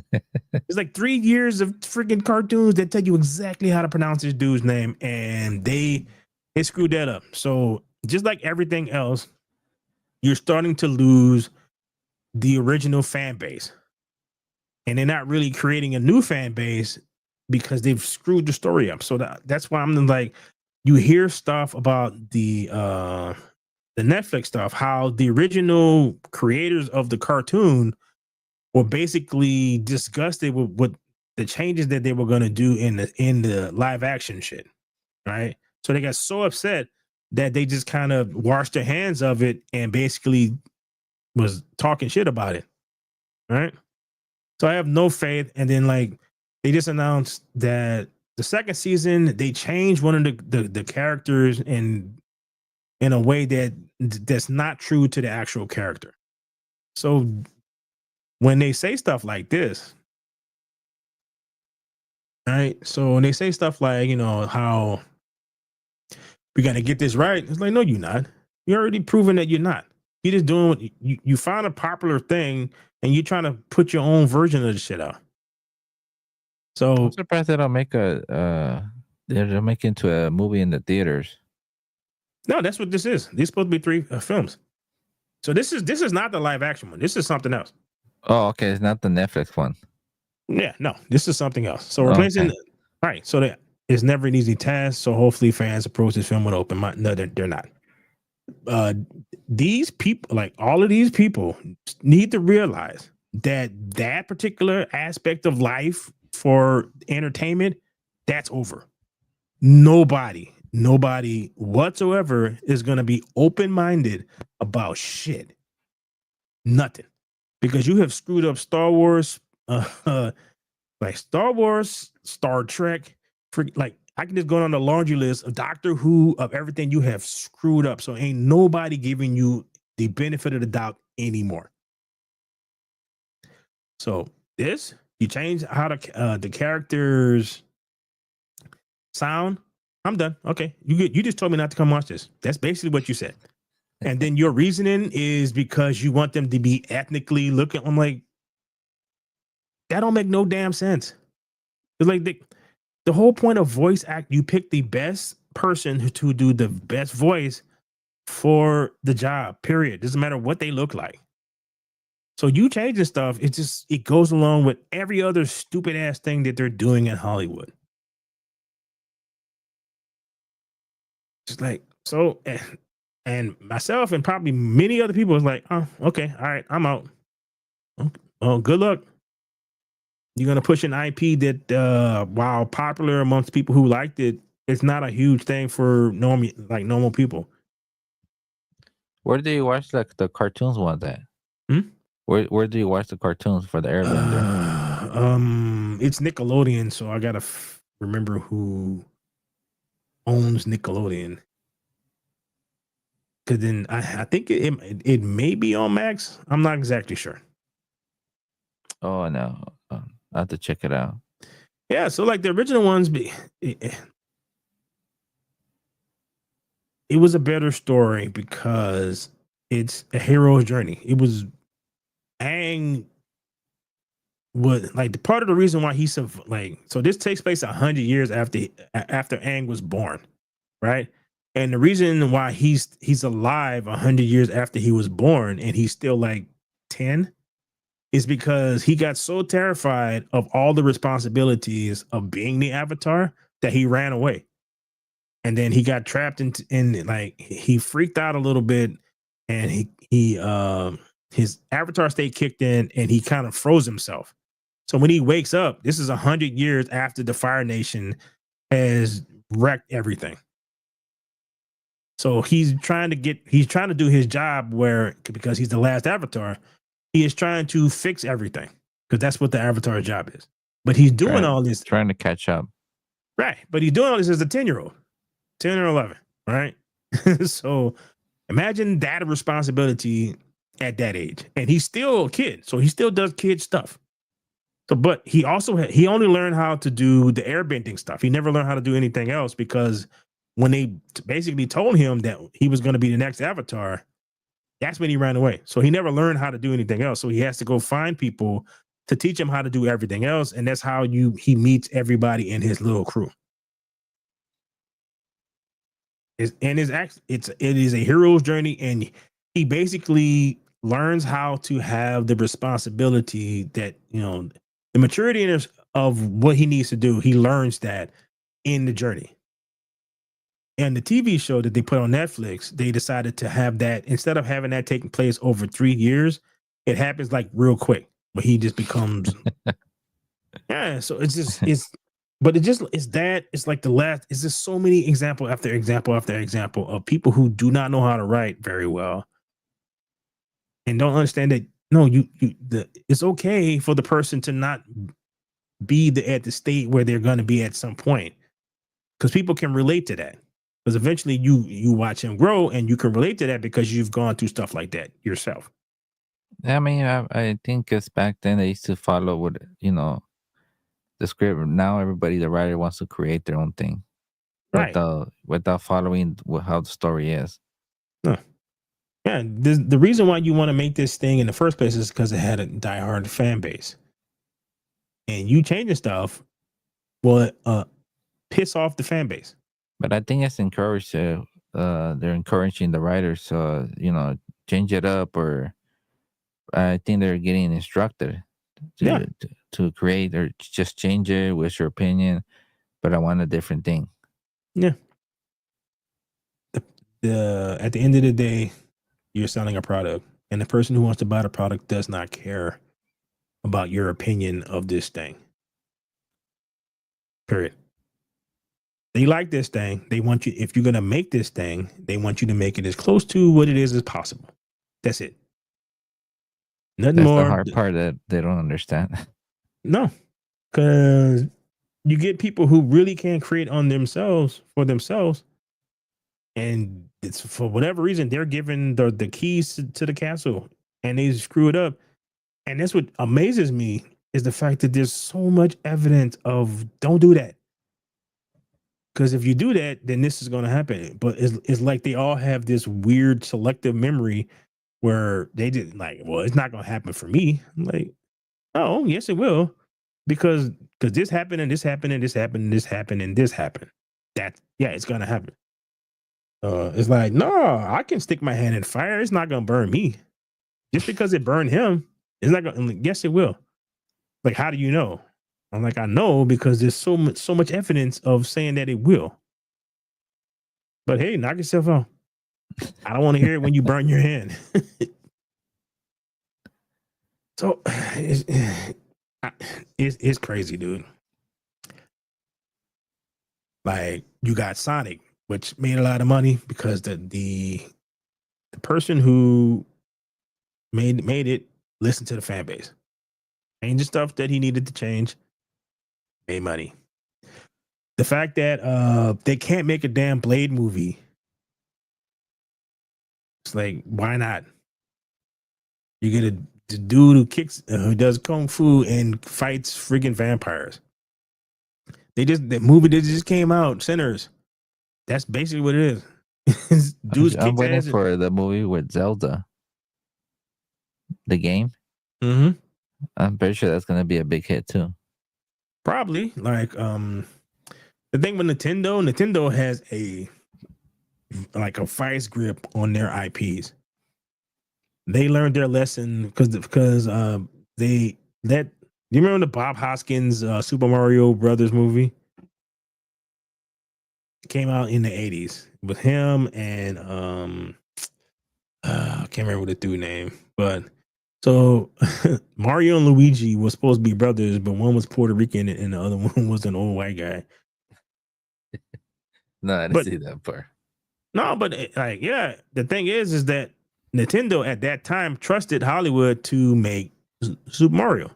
A: It's like 3 years of freaking cartoons that tell you exactly how to pronounce this dude's name, and they screwed that up. So just like everything else, you're starting to lose the original fan base, and they're not really creating a new fan base because they've screwed the story up. So that's why I'm like, you hear stuff about the Netflix stuff, how the original creators of the cartoon were basically disgusted with the changes that they were going to do in the live action shit, right? So they got so upset that they just kind of washed their hands of it and basically was talking shit about it, right? So I have no faith. And then, like, they just announced that the second season they changed one of the characters in a way that's not true to the actual character. So when they say stuff like this, right? So when they say stuff like, how we got to get this right, it's like, no, you're not. You're already proven that you're not. You're just doing what you found a popular thing and you're trying to put your own version of the shit out. So
B: I'm surprised they don't make they'll make into a movie in the theaters.
A: no, that's what this is. These supposed to be 3 films. So this is not the live action one. This is something else.
B: Oh, okay. It's not the Netflix one.
A: Yeah, no, this is something else. So replacing,
B: Okay.
A: all right. So that it's never an easy task. So hopefully fans approach this film with open mind. No, they're not. These people, like all of these people, need to realize that particular aspect of life for entertainment, that's over. Nobody whatsoever is going to be open-minded about shit. Nothing. Because you have screwed up Star Wars, like Star Wars, Star Trek, like I can just go on the laundry list of Doctor Who, of everything you have screwed up. So ain't nobody giving you the benefit of the doubt anymore. So you change how the characters sound. I'm done. Okay, you just told me not to come watch this. That's basically what you said. And then your reasoning is because you want them to be ethnically looking. I'm like, that don't make no damn sense. It's like the whole point of voice act, you pick the best person to do the best voice for the job, period. Doesn't matter what they look like. So you changing stuff, it goes along with every other stupid ass thing that they're doing in Hollywood. Just like, so, and myself and probably many other people was like, oh, okay, all right, I'm out. Okay. Oh, good luck. You're gonna push an IP that, while popular amongst people who liked it, it's not a huge thing for normal people.
B: Where do you watch like the cartoons ones at?
A: Hmm?
B: Where do you watch the cartoons for the Airbender?
A: It's Nickelodeon, so I gotta remember who owns Nickelodeon. Cause then I think it may be on Max. I'm not exactly sure.
B: Oh no, I have to check it out.
A: Yeah, so like the original ones, it was a better story because it's a hero's journey. It was Aang was like the part of the reason why he's like, so this takes place 100 years after Aang was born, right? And the reason why he's alive 100 years after he was born and he's still like 10 is because he got so terrified of all the responsibilities of being the Avatar that he ran away. And then he got trapped in like he freaked out a little bit, and he his Avatar state kicked in and he kind of froze himself. So when he wakes up, this is 100 years after the Fire Nation has wrecked everything. So he's trying to do his job where, because he's the last Avatar, he is trying to fix everything because that's what the Avatar job is. But he's doing all this,
B: trying to catch up.
A: right? But he's doing all this as a 10-year-old, 10 or 11, right? So imagine that responsibility at that age, and he's still a kid, so he still does kid stuff. So, but he also he only learned how to do the airbending stuff. He never learned how to do anything else because when they basically told him that he was going to be the next Avatar, that's when he ran away. So he never learned how to do anything else. So he has to go find people to teach him how to do everything else, and that's how he meets everybody in his little crew. It is a hero's journey, and he basically learns how to have the responsibility that, the maturity of what he needs to do. He learns that in the journey. And the TV show that they put on Netflix, they decided to have that, instead of having that taking place over 3 years, it happens like real quick, but he just becomes yeah. So it's like the last. It's just so many example after example after example of people who do not know how to write very well and don't understand that. No, it's okay for the person to not be at the state where they're going to be at some point, because people can relate to that. Because eventually you watch him grow and you can relate to that because you've gone through stuff like that yourself.
B: I mean, I think it's back then they used to follow what the script. Now everybody, the writer, wants to create their own thing,
A: Right.
B: without following how the story is.
A: No. Yeah, the reason why you want to make this thing in the first place is because it had a diehard fan base, and you changing stuff will piss off the fan base.
B: But I think it's encouraged. They're encouraging the writers, change it up, or I think they're getting instructed to create or just change it with your opinion. But I want a different thing.
A: Yeah. At the end of the day, you're selling a product, and the person who wants to buy the product does not care about your opinion of this thing. Period. They like this thing. They want you, if you're going to make this thing, they want you to make it as close to what it is as possible. That's it. Nothing
B: That's
A: more.
B: the hard part that they don't understand.
A: No, because you get people who really can't create for themselves, and it's for whatever reason they're given the keys to the castle, and they screw it up. And that's what amazes me, is the fact that there's so much evidence of don't do that. Because if you do that, then this is going to happen. But it's like they all have this weird selective memory where they did like, well, it's not going to happen for me. I'm like, oh, yes, it will. Because this happened and this happened and this happened and this happened and this happened. It's going to happen. It's like, no, I can stick my hand in fire. It's not going to burn me. Just because it burned him, it's not going to, yes, it will. Like, how do you know? I'm like, I know because there's so much evidence of saying that it will. But hey, knock yourself out. I don't want to hear it when you burn your hand. So it's crazy, dude. Like, you got Sonic, which made a lot of money because the person who made it listened to the fan base. Changed the stuff that he needed to change. Made money. The fact that they can't make a damn Blade movie, it's like, why not? You get a dude who does kung fu and fights friggin' vampires. The movie that just came out, Sinners. That's basically what it is. Dudes
B: I'm
A: kicks
B: waiting
A: ass.
B: for the movie with Zelda, the game.
A: Mm-hmm.
B: I'm pretty sure that's gonna be a big hit too.
A: Probably like the thing with Nintendo has a vice grip on their IPs. They learned their lesson because they let. Do you remember the Bob Hoskins Super Mario Brothers movie? It came out in the 80s with him and I can't remember the dude name, but so Mario and Luigi was supposed to be brothers, but one was Puerto Rican and the other one was an old white guy.
B: No, I didn't
A: But
B: see that part.
A: no, but like, yeah, the thing is that Nintendo at that time trusted Hollywood to make Super Mario,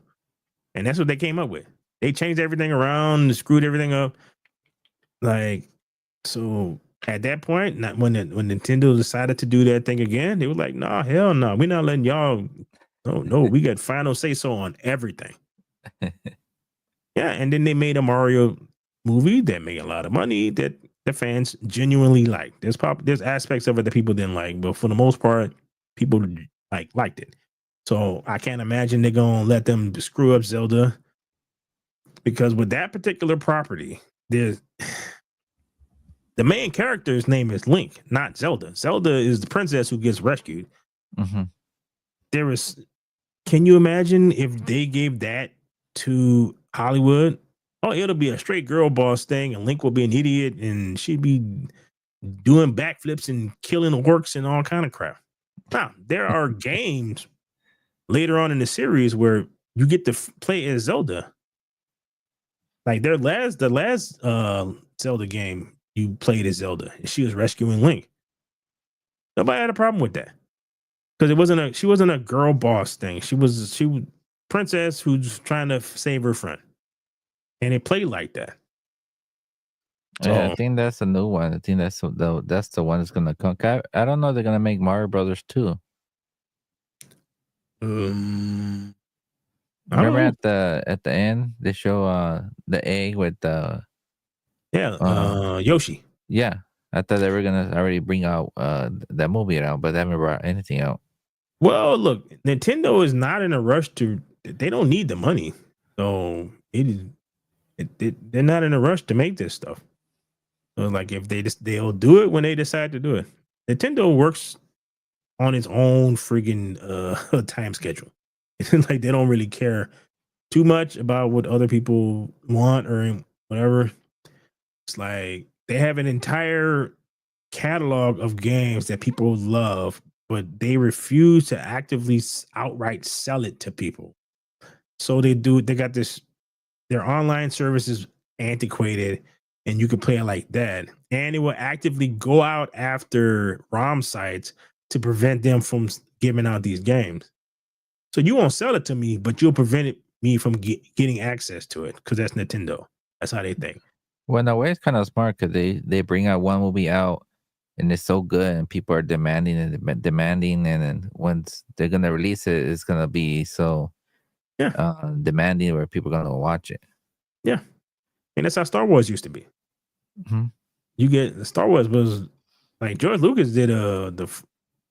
A: and that's what they came up with. They changed everything around, screwed everything up. Like, so at that point, not when Nintendo decided to do that thing again, they were like, "Nah, hell no, we're not letting y'all. No, we got final say so on everything." Yeah, and then they made a Mario movie that made a lot of money that the fans genuinely liked. There's aspects of it that people didn't like, but for the most part, people liked it. So I can't imagine they're gonna let them screw up Zelda because with that particular property, there's the main character's name is Link, not Zelda. Zelda is the princess who gets rescued.
B: Mm-hmm.
A: There is Can you imagine if they gave that to Hollywood? Oh, it'll be a straight girl boss thing, and Link will be an idiot, and she'd be doing backflips and killing orcs and all kind of crap. Now, there are games later on in the series where you get to play as Zelda. Like the last Zelda game, you played as Zelda, and she was rescuing Link. Nobody had a problem with that because she wasn't a girl boss thing. She was princess who's trying to save her friend, and it played like that.
B: Yeah, I
A: So
B: think that's a new one. I think that's the one that's gonna come. I don't know if they're gonna make Mario Brothers too.
A: um, I don't
B: Remember
A: know.
B: at the end they show the egg with the
A: Yeah,
B: uh
A: Yoshi.
B: yeah. I thought they were gonna already bring out that movie out, but they haven't brought anything out.
A: Well, look, Nintendo is not in a rush to. They don't need the money, so they're not in a rush to make this stuff. So like if they'll do it when they decide to do it. Nintendo works on its own friggin' time schedule. Like they don't really care too much about what other people want or whatever. It's like they have an entire catalog of games that people love, but they refuse to actively outright sell it to people. So they got their online service is antiquated and you can play it like that. And it will actively go out after ROM sites to prevent them from giving out these games. So you won't sell it to me, but you'll me from getting access to it because that's Nintendo. That's how they think.
B: Well, in a way, it's kind of smart because they bring out one movie out and it's so good and people are demanding and demanding, and then once they're gonna release it, it's gonna be so
A: Yeah,
B: demanding where people are gonna watch it.
A: yeah. And that's how Star Wars used to be.
B: Mm-hmm.
A: You get Star Wars was like George Lucas did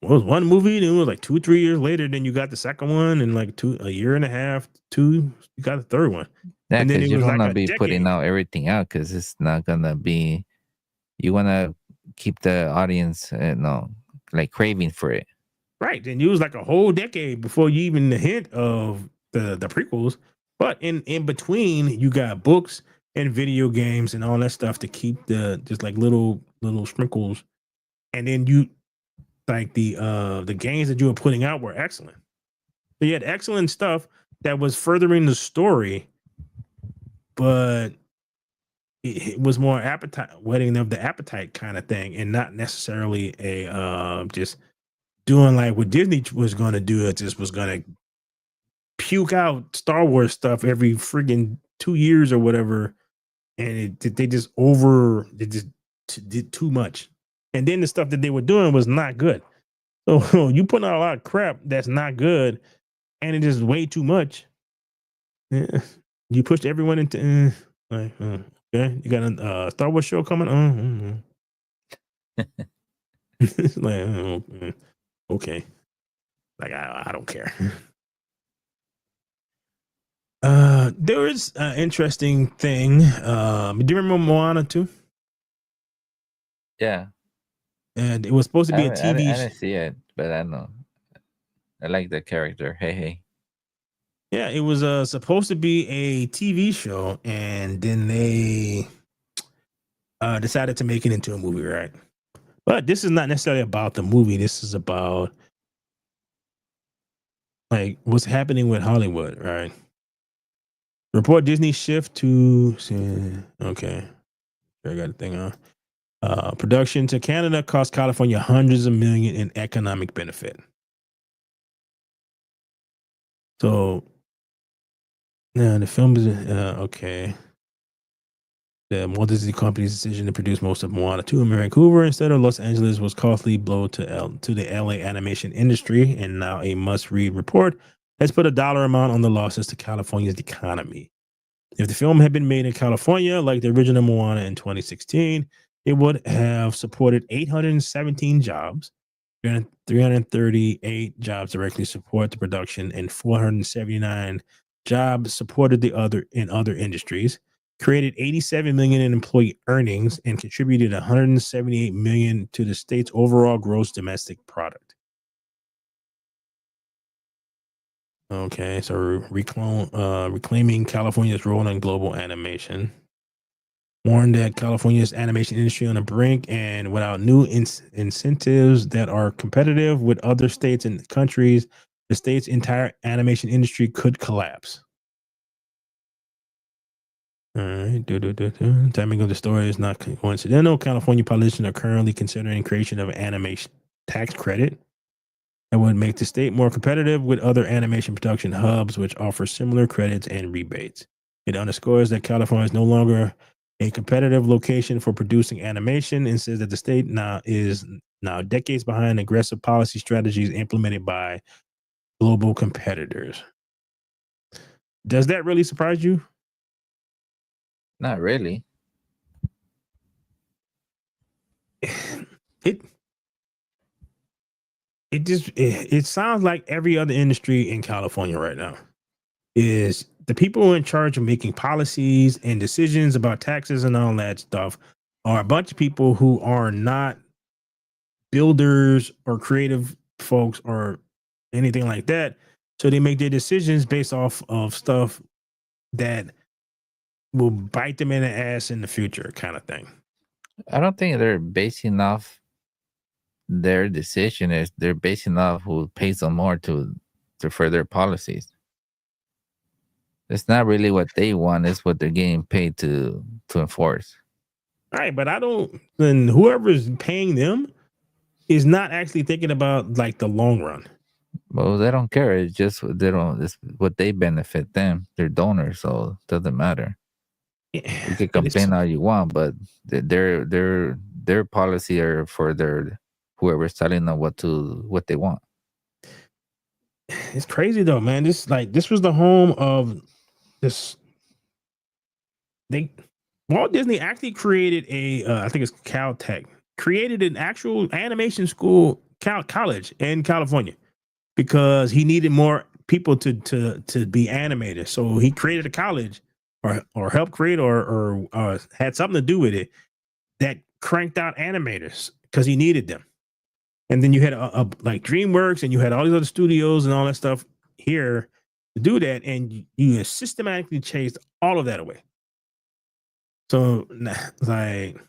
A: was one movie, then it was like 2-3 years later. Then you got the second one, and like a year and a half, two, you got the third one,
B: Yeah,
A: and then it
B: because you
A: was
B: don't
A: like
B: wanna
A: a
B: be putting
A: decade.
B: out everything out because it's not gonna be. You wanna keep the audience, no, like craving for it.
A: Right. Then you was like a whole decade before you even the hint of the prequels. But in between, you got books and video games and all that stuff to keep the just like little sprinkles. And then you like the games that you were putting out were excellent. So you had excellent stuff that was furthering the story, but it was more appetite whetting of the appetite kind of thing, and not necessarily a just doing like what Disney was going to do. It just was going to puke out Star Wars stuff every friggin' 2 years or whatever, and they just did too much. And then the stuff that they were doing was not good. So you putting out a lot of crap that's not good, and it is way too much. Yeah. You pushed everyone into like okay. You got a Star Wars show coming on. Like, okay, like I don't care. There is an interesting thing. Do you remember Moana 2?
B: Yeah,
A: And it was supposed to be a TV.
B: I didn't see it, but I know I like the character. Hey, hey.
A: Yeah, it was supposed to be a TV show, and then they decided to make it into a movie, right? But this is not necessarily about the movie. This is about like what's happening with Hollywood, right? Report Disney shift to okay. I got a thing on. Production to Canada cost California hundreds of million in economic benefit. So the film is okay. The Walt Disney Company's decision to produce most of Moana 2 in Vancouver instead of Los Angeles was costly blow to the LA animation industry, and now a must-read report has put a dollar amount on the losses to California's economy. If the film had been made in California, like the original Moana in 2016, it would have supported 817 jobs, 338 jobs directly support the production, and 479 jobs supported the other industries, created 87 million in employee earnings, and contributed 178 million to the state's overall gross domestic product. Okay, so reclaiming California's role in global animation. Warned that California's animation industry on the brink, and without new incentives that are competitive with other states and countries, the state's entire animation industry could collapse. All right. Timing of the story is not coincidental. California politicians are currently considering creation of an animation tax credit that would make the state more competitive with other animation production hubs, which offer similar credits and rebates. It underscores that California is no longer a competitive location for producing animation and says that the state is now decades behind aggressive policy strategies implemented by global competitors. Does that really surprise you?
B: Not really.
A: It it sounds like every other industry in California right now is the people in charge of making policies and decisions about taxes and all that stuff are a bunch of people who are not builders or creative folks or anything like that. So they make their decisions based off of stuff that will bite them in the ass in the future, kind of thing.
B: I don't think they're basing off their decision. Is they're basing off who pays them more to further policies. It's not really what they want; it's what they're getting paid to enforce.
A: All right, but I don't. Then whoever's paying them is not actually thinking about like the long run.
B: Well, they don't care. It's just they don't. It's what they benefit them. They're donors, so it doesn't matter. You can
A: But it's
B: complain all you want, but their policy are for their whoever's telling them what they want.
A: it's crazy though, man. This was the home of this. They Walt Disney actually created I think it's Caltech, created an actual animation school college in California because he needed more people to be animators. So he created a college or helped create or had something to do with it that cranked out animators because he needed them. And then you had like DreamWorks and you had all these other studios and all that stuff here to do that, and you systematically chased all of that away. So like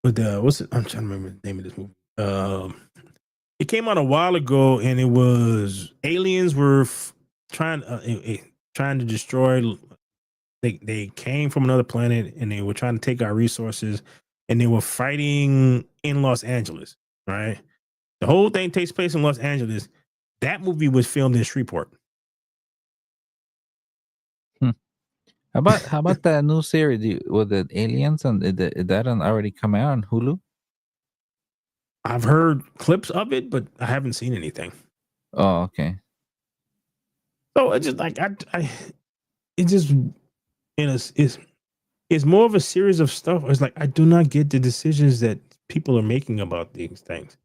A: with the I'm trying to remember the name of this movie. It came out a while ago, and it was aliens were trying to destroy. They came from another planet, and they were trying to take our resources, and they were fighting in Los Angeles. Right, the whole thing takes place in Los Angeles. That movie was filmed in Shreveport.
B: Hmm. How about that new series with the aliens and is that already come out on Hulu?
A: I've heard clips of it, but I haven't seen anything.
B: Oh, okay.
A: So it's just like it just it's more of a series of stuff. It's like I do not get the decisions that people are making about these things.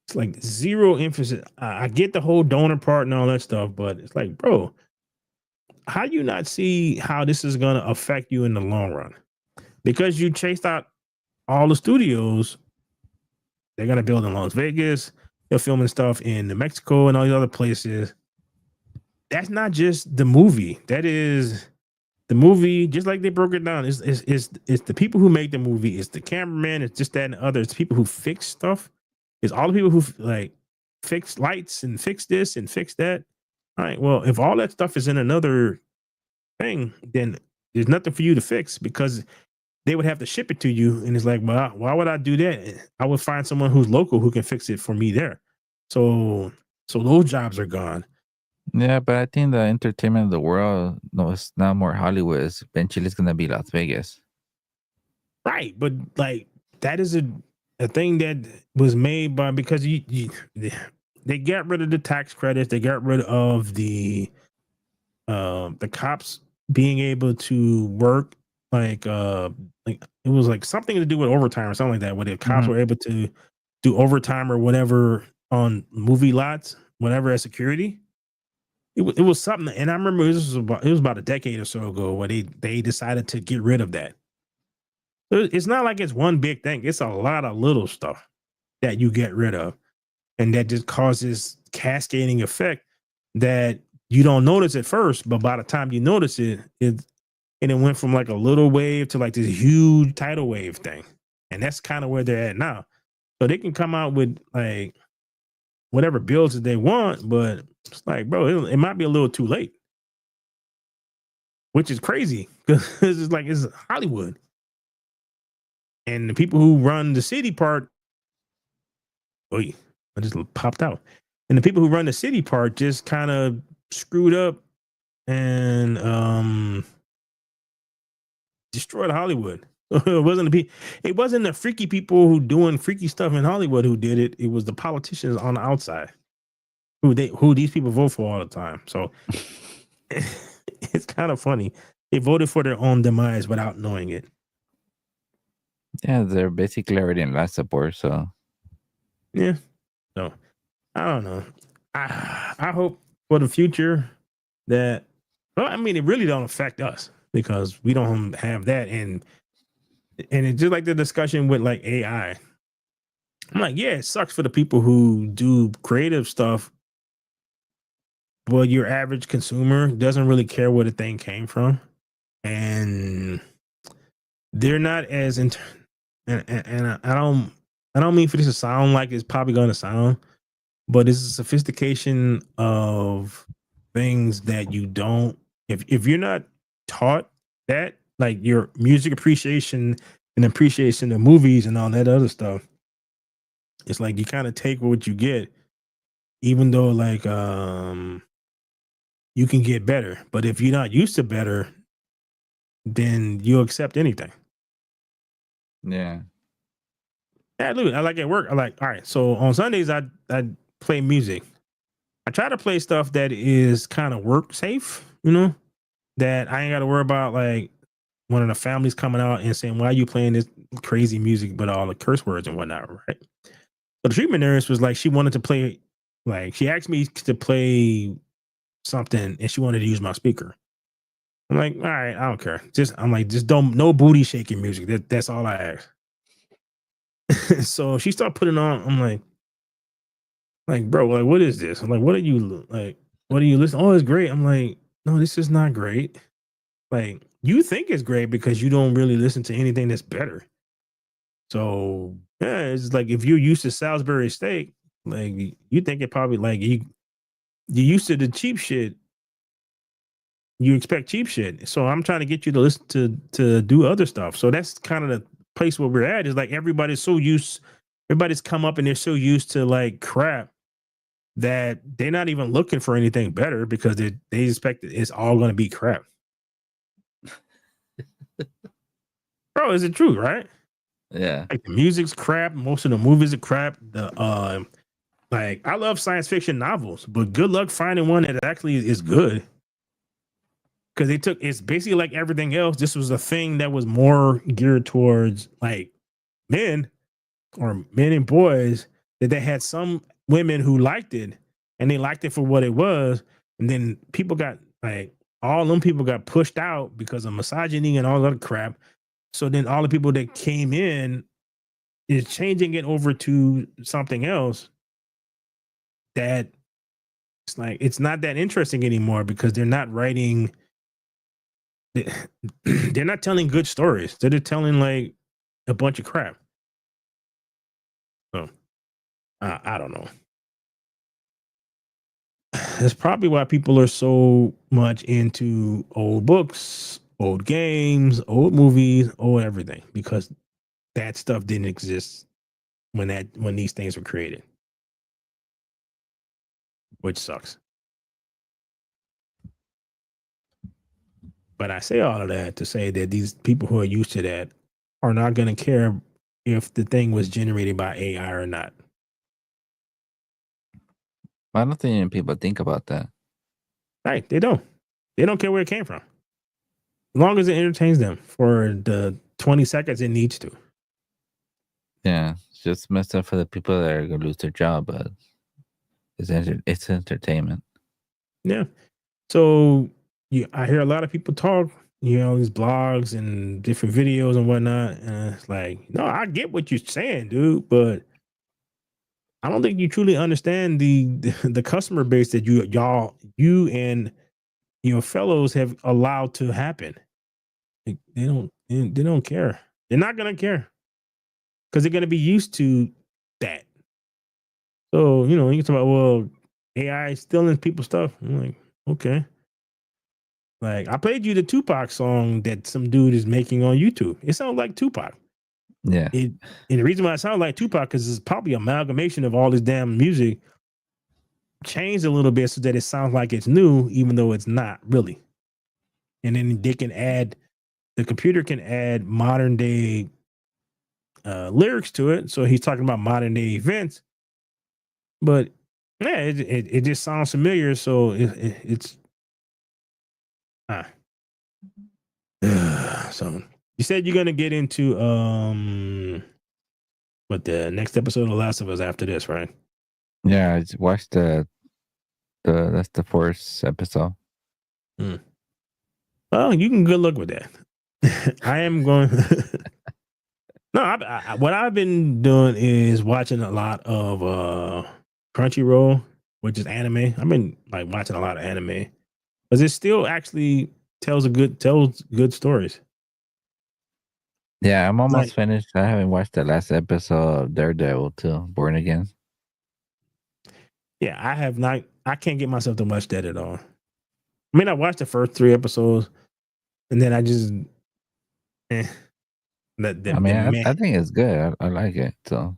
A: It's like zero emphasis. I get the whole donor part and all that stuff, but it's like, bro, how do you not see how this is going to affect you in the long run? Because you chased out all the studios, they're going to build in Las Vegas, they're filming stuff in New Mexico and all these other places. That's not just the movie. That is the movie, just like they broke it down. It's the people who make the movie, it's the cameraman, it's just that and other. It's people who fix stuff. It's all the people who like fix lights and fix this and fix that. All right. Well, if all that stuff is in another thing, then there's nothing for you to fix because they would have to ship it to you. And it's like, well, why would I do that? I would find someone who's local who can fix it for me there. So those jobs are gone.
B: Yeah, but I think the entertainment of the world, no, it's not more Hollywood. It's eventually it's gonna be Las Vegas.
A: Right. But like that is a thing that was made by because they got rid of the tax credits, they got rid of the cops being able to work like it was like something to do with overtime or something like that, where the cops were able to do overtime or whatever on movie lots, whatever as security. It was something, and I remember it was about a decade or so ago where they decided to get rid of that. It's not like it's one big thing. It's a lot of little stuff that you get rid of, and that just causes cascading effect that you don't notice at first, but by the time you notice it went from like a little wave to like this huge tidal wave thing, and that's kind of where they're at now. So they can come out with like whatever bills that they want, but it's like, bro, it might be a little too late, which is crazy because it's like it's Hollywood. And the people who run the city part, I just popped out. And the people who run the city part just kind of screwed up and destroyed Hollywood. It wasn't the freaky people who doing freaky stuff in Hollywood who did it. It was the politicians on the outside who these people vote for all the time. So it's kind of funny. They voted for their own demise without knowing it.
B: Yeah, they're basically already in life support, so
A: yeah. So I don't know. I hope for the future that it really don't affect us because we don't have that, and it's just like the discussion with like AI. I'm like, yeah, it sucks for the people who do creative stuff, but your average consumer doesn't really care where the thing came from, and they're not as and I don't mean for this to sound like it's probably going to sound, but it's a sophistication of things that you don't if you're not taught that, like your music appreciation and appreciation of movies and all that other stuff. It's like you kind of take what you get, even though like you can get better. But if you're not used to better, then you'll accept anything.
B: yeah.
A: Yeah, look, I like at work. I like, all right. So on Sundays, I play music. I try to play stuff that is kind of work safe, that I ain't got to worry about like one of the families coming out and saying, why are you playing this crazy music, but all the curse words and whatnot, right? So the treatment nurse was like, she wanted to play, like, she asked me to play something and she wanted to use my speaker. I'm like, all right, I don't care. Just don't, no booty shaking music. That's all I ask. So she started putting on, I'm like, bro, like, what is this? I'm like, what are you listening? Oh, it's great. I'm like, no, this is not great. Like, you think it's great because you don't really listen to anything that's better. So yeah, it's like if you're used to Salisbury steak, like you think it probably like you're used to the cheap shit. You expect cheap shit. So I'm trying to get you to listen to do other stuff. So that's kind of the place where we're at. Is like everybody's come up and they're so used to like crap that they're not even looking for anything better because they expect it's all going to be crap. Bro, is it true, right?
B: Yeah.
A: Like the music's crap, most of the movies are crap. Like I love science fiction novels, but good luck finding one that actually is good. Because it's basically like everything else. This was a thing that was more geared towards like men, or men and boys, that they had some women who liked it, and they liked it for what it was, and then people got like all them people got pushed out because of misogyny and all that crap. So then all the people that came in is changing it over to something else that it's like it's not that interesting anymore because they're not writing they're not telling good stories. They're telling like a bunch of crap. So I don't know. That's probably why people are so much into old books, old games, old movies, old everything, because that stuff didn't exist when these things were created, which sucks. But I say all of that to say that these people who are used to that are not going to care if the thing was generated by AI or not.
B: I don't think people think about that.
A: Right? They don't. They don't care where it came from. As long as it entertains them for the 20 seconds it needs to.
B: Yeah, it's just messed up for the people that are gonna lose their job, but it's entertainment.
A: Yeah. So I hear a lot of people talk, these blogs and different videos and whatnot. And it's like, no, I get what you're saying, dude, but I don't think you truly understand the customer base that you and your fellows have allowed to happen. Like, they don't care. They're not gonna care because they're gonna be used to that. So you can talk about, well, AI is stealing people's stuff. I'm like, okay. Like I played you the Tupac song that some dude is making on YouTube. It sounds like Tupac.
B: Yeah,
A: And the reason why it sounds like Tupac is it's probably amalgamation of all this damn music changed a little bit so that it sounds like it's new, even though it's not really. And then the computer can add modern day lyrics to it. So he's talking about modern day events, but yeah, it just sounds familiar. So it's so you said you're gonna get into but the next episode of Last of Us after this, right?
B: yeah. I just watched the that's the first episode.
A: Hmm. Well, you can good luck with that. I am going. No, what I've been doing is watching a lot of Crunchyroll, which is anime. I've been like watching a lot of anime because it still actually tells good stories.
B: Yeah, I'm almost
A: Like,
B: finished. I haven't watched the last episode of Daredevil too. Born Again.
A: yeah, I have not. I can't get myself to watch that at all. I mean, I watched the first 3 episodes, and then I just eh,
B: I
A: the
B: mean,
A: man.
B: I think it's good. I like it. So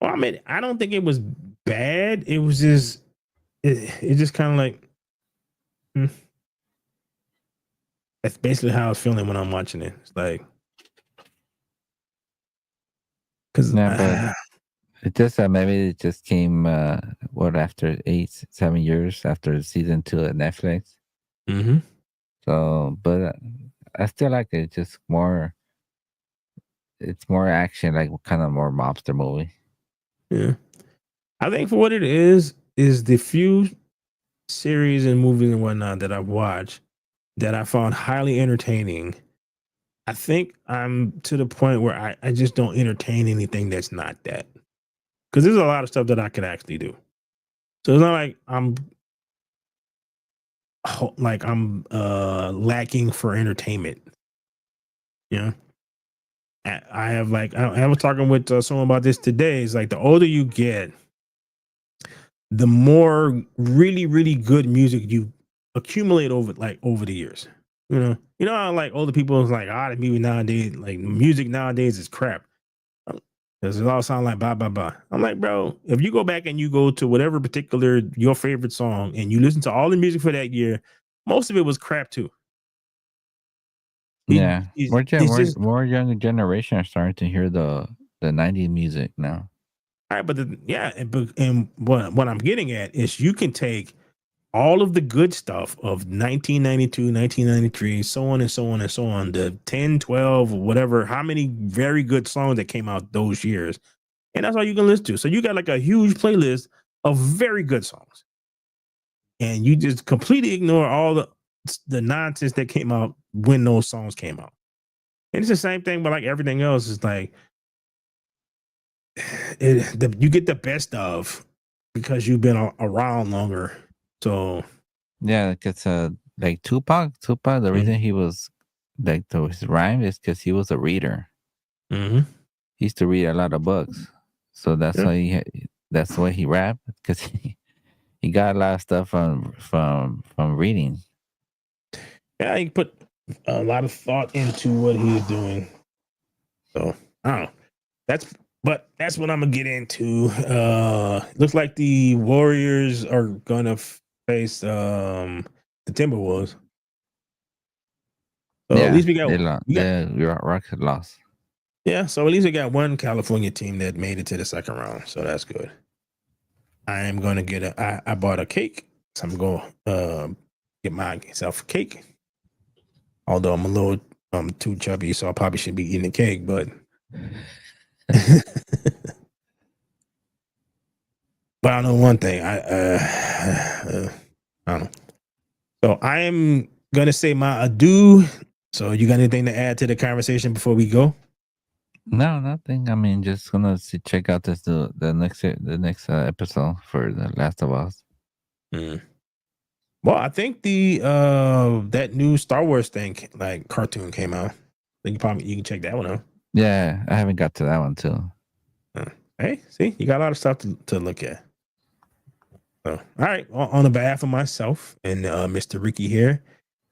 A: Well, I mean, I don't think it was bad. It was just it just kind of like hmm. That's basically how I was feeling when I'm watching it. It's like because
B: yeah, but it just maybe it just came what after 7 years after season 2 at Netflix.
A: mm-hmm.
B: So, but I still like it. Just more. It's more action, like kind of more mobster movie.
A: Yeah, I think for what it is the few series and movies and whatnot that I've watched that I found highly entertaining. I think I'm to the point where I just don't entertain anything that's not that. Because there's a lot of stuff that I could actually do. So it's not like I'm lacking for entertainment. You know, I have like I was talking with someone about this today. It's like the older you get, the more really really good music you accumulate over the years. You know how like older people is like, the music nowadays, like music nowadays is crap. Because it all sound like blah blah blah. I'm like, bro, if you go back and you go to whatever particular your favorite song and you listen to all the music for that year, most of it was crap too.
B: Yeah,
A: It's just
B: more younger generation are starting to hear the '90s music now.
A: all right, but yeah, and what I'm getting at is you can take all of the good stuff of 1992, 1993, so on and so on and so on, the 10, 12, whatever, how many very good songs that came out those years. And that's all you can listen to. So you got like a huge playlist of very good songs. And you just completely ignore all the nonsense that came out when those songs came out. And it's the same thing, but like everything else, is like you get the best of because you've been around longer. So
B: Yeah, because like Tupac, the reason he was like his rhyme is because he was a reader.
A: Mm-hmm.
B: He used to read a lot of books, so that's why he rapped, because he got a lot of stuff from reading.
A: Yeah, he put a lot of thought into what he's doing. So I don't know. That's what I'm gonna get into. Looks like the Warriors are gonna face the Timberwolves. So
B: Yeah,
A: at least we
B: got Rocket lost.
A: Yeah, so at least we got one California team that made it to the second round. So that's good. I am gonna get I bought a cake, so I'm gonna get myself a cake. Although I'm a little too chubby, so I probably should be eating a cake, but but I know one thing. I don't know. So I am gonna say my adieu. So you got anything to add to the conversation before we go?
B: No, nothing. I mean, just gonna check out the next episode for The Last of Us.
A: Mm. Well, I think the that new Star Wars thing, like cartoon, came out. I think you can check that one out.
B: Yeah, I haven't got to that one too.
A: Hey, see, you got a lot of stuff to look at. So, all right, on the behalf of myself and Mr. Ricky here,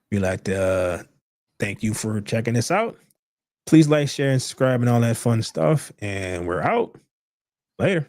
A: we like to thank you for checking this out. Please like, share, and subscribe and all that fun stuff. And we're out. Later.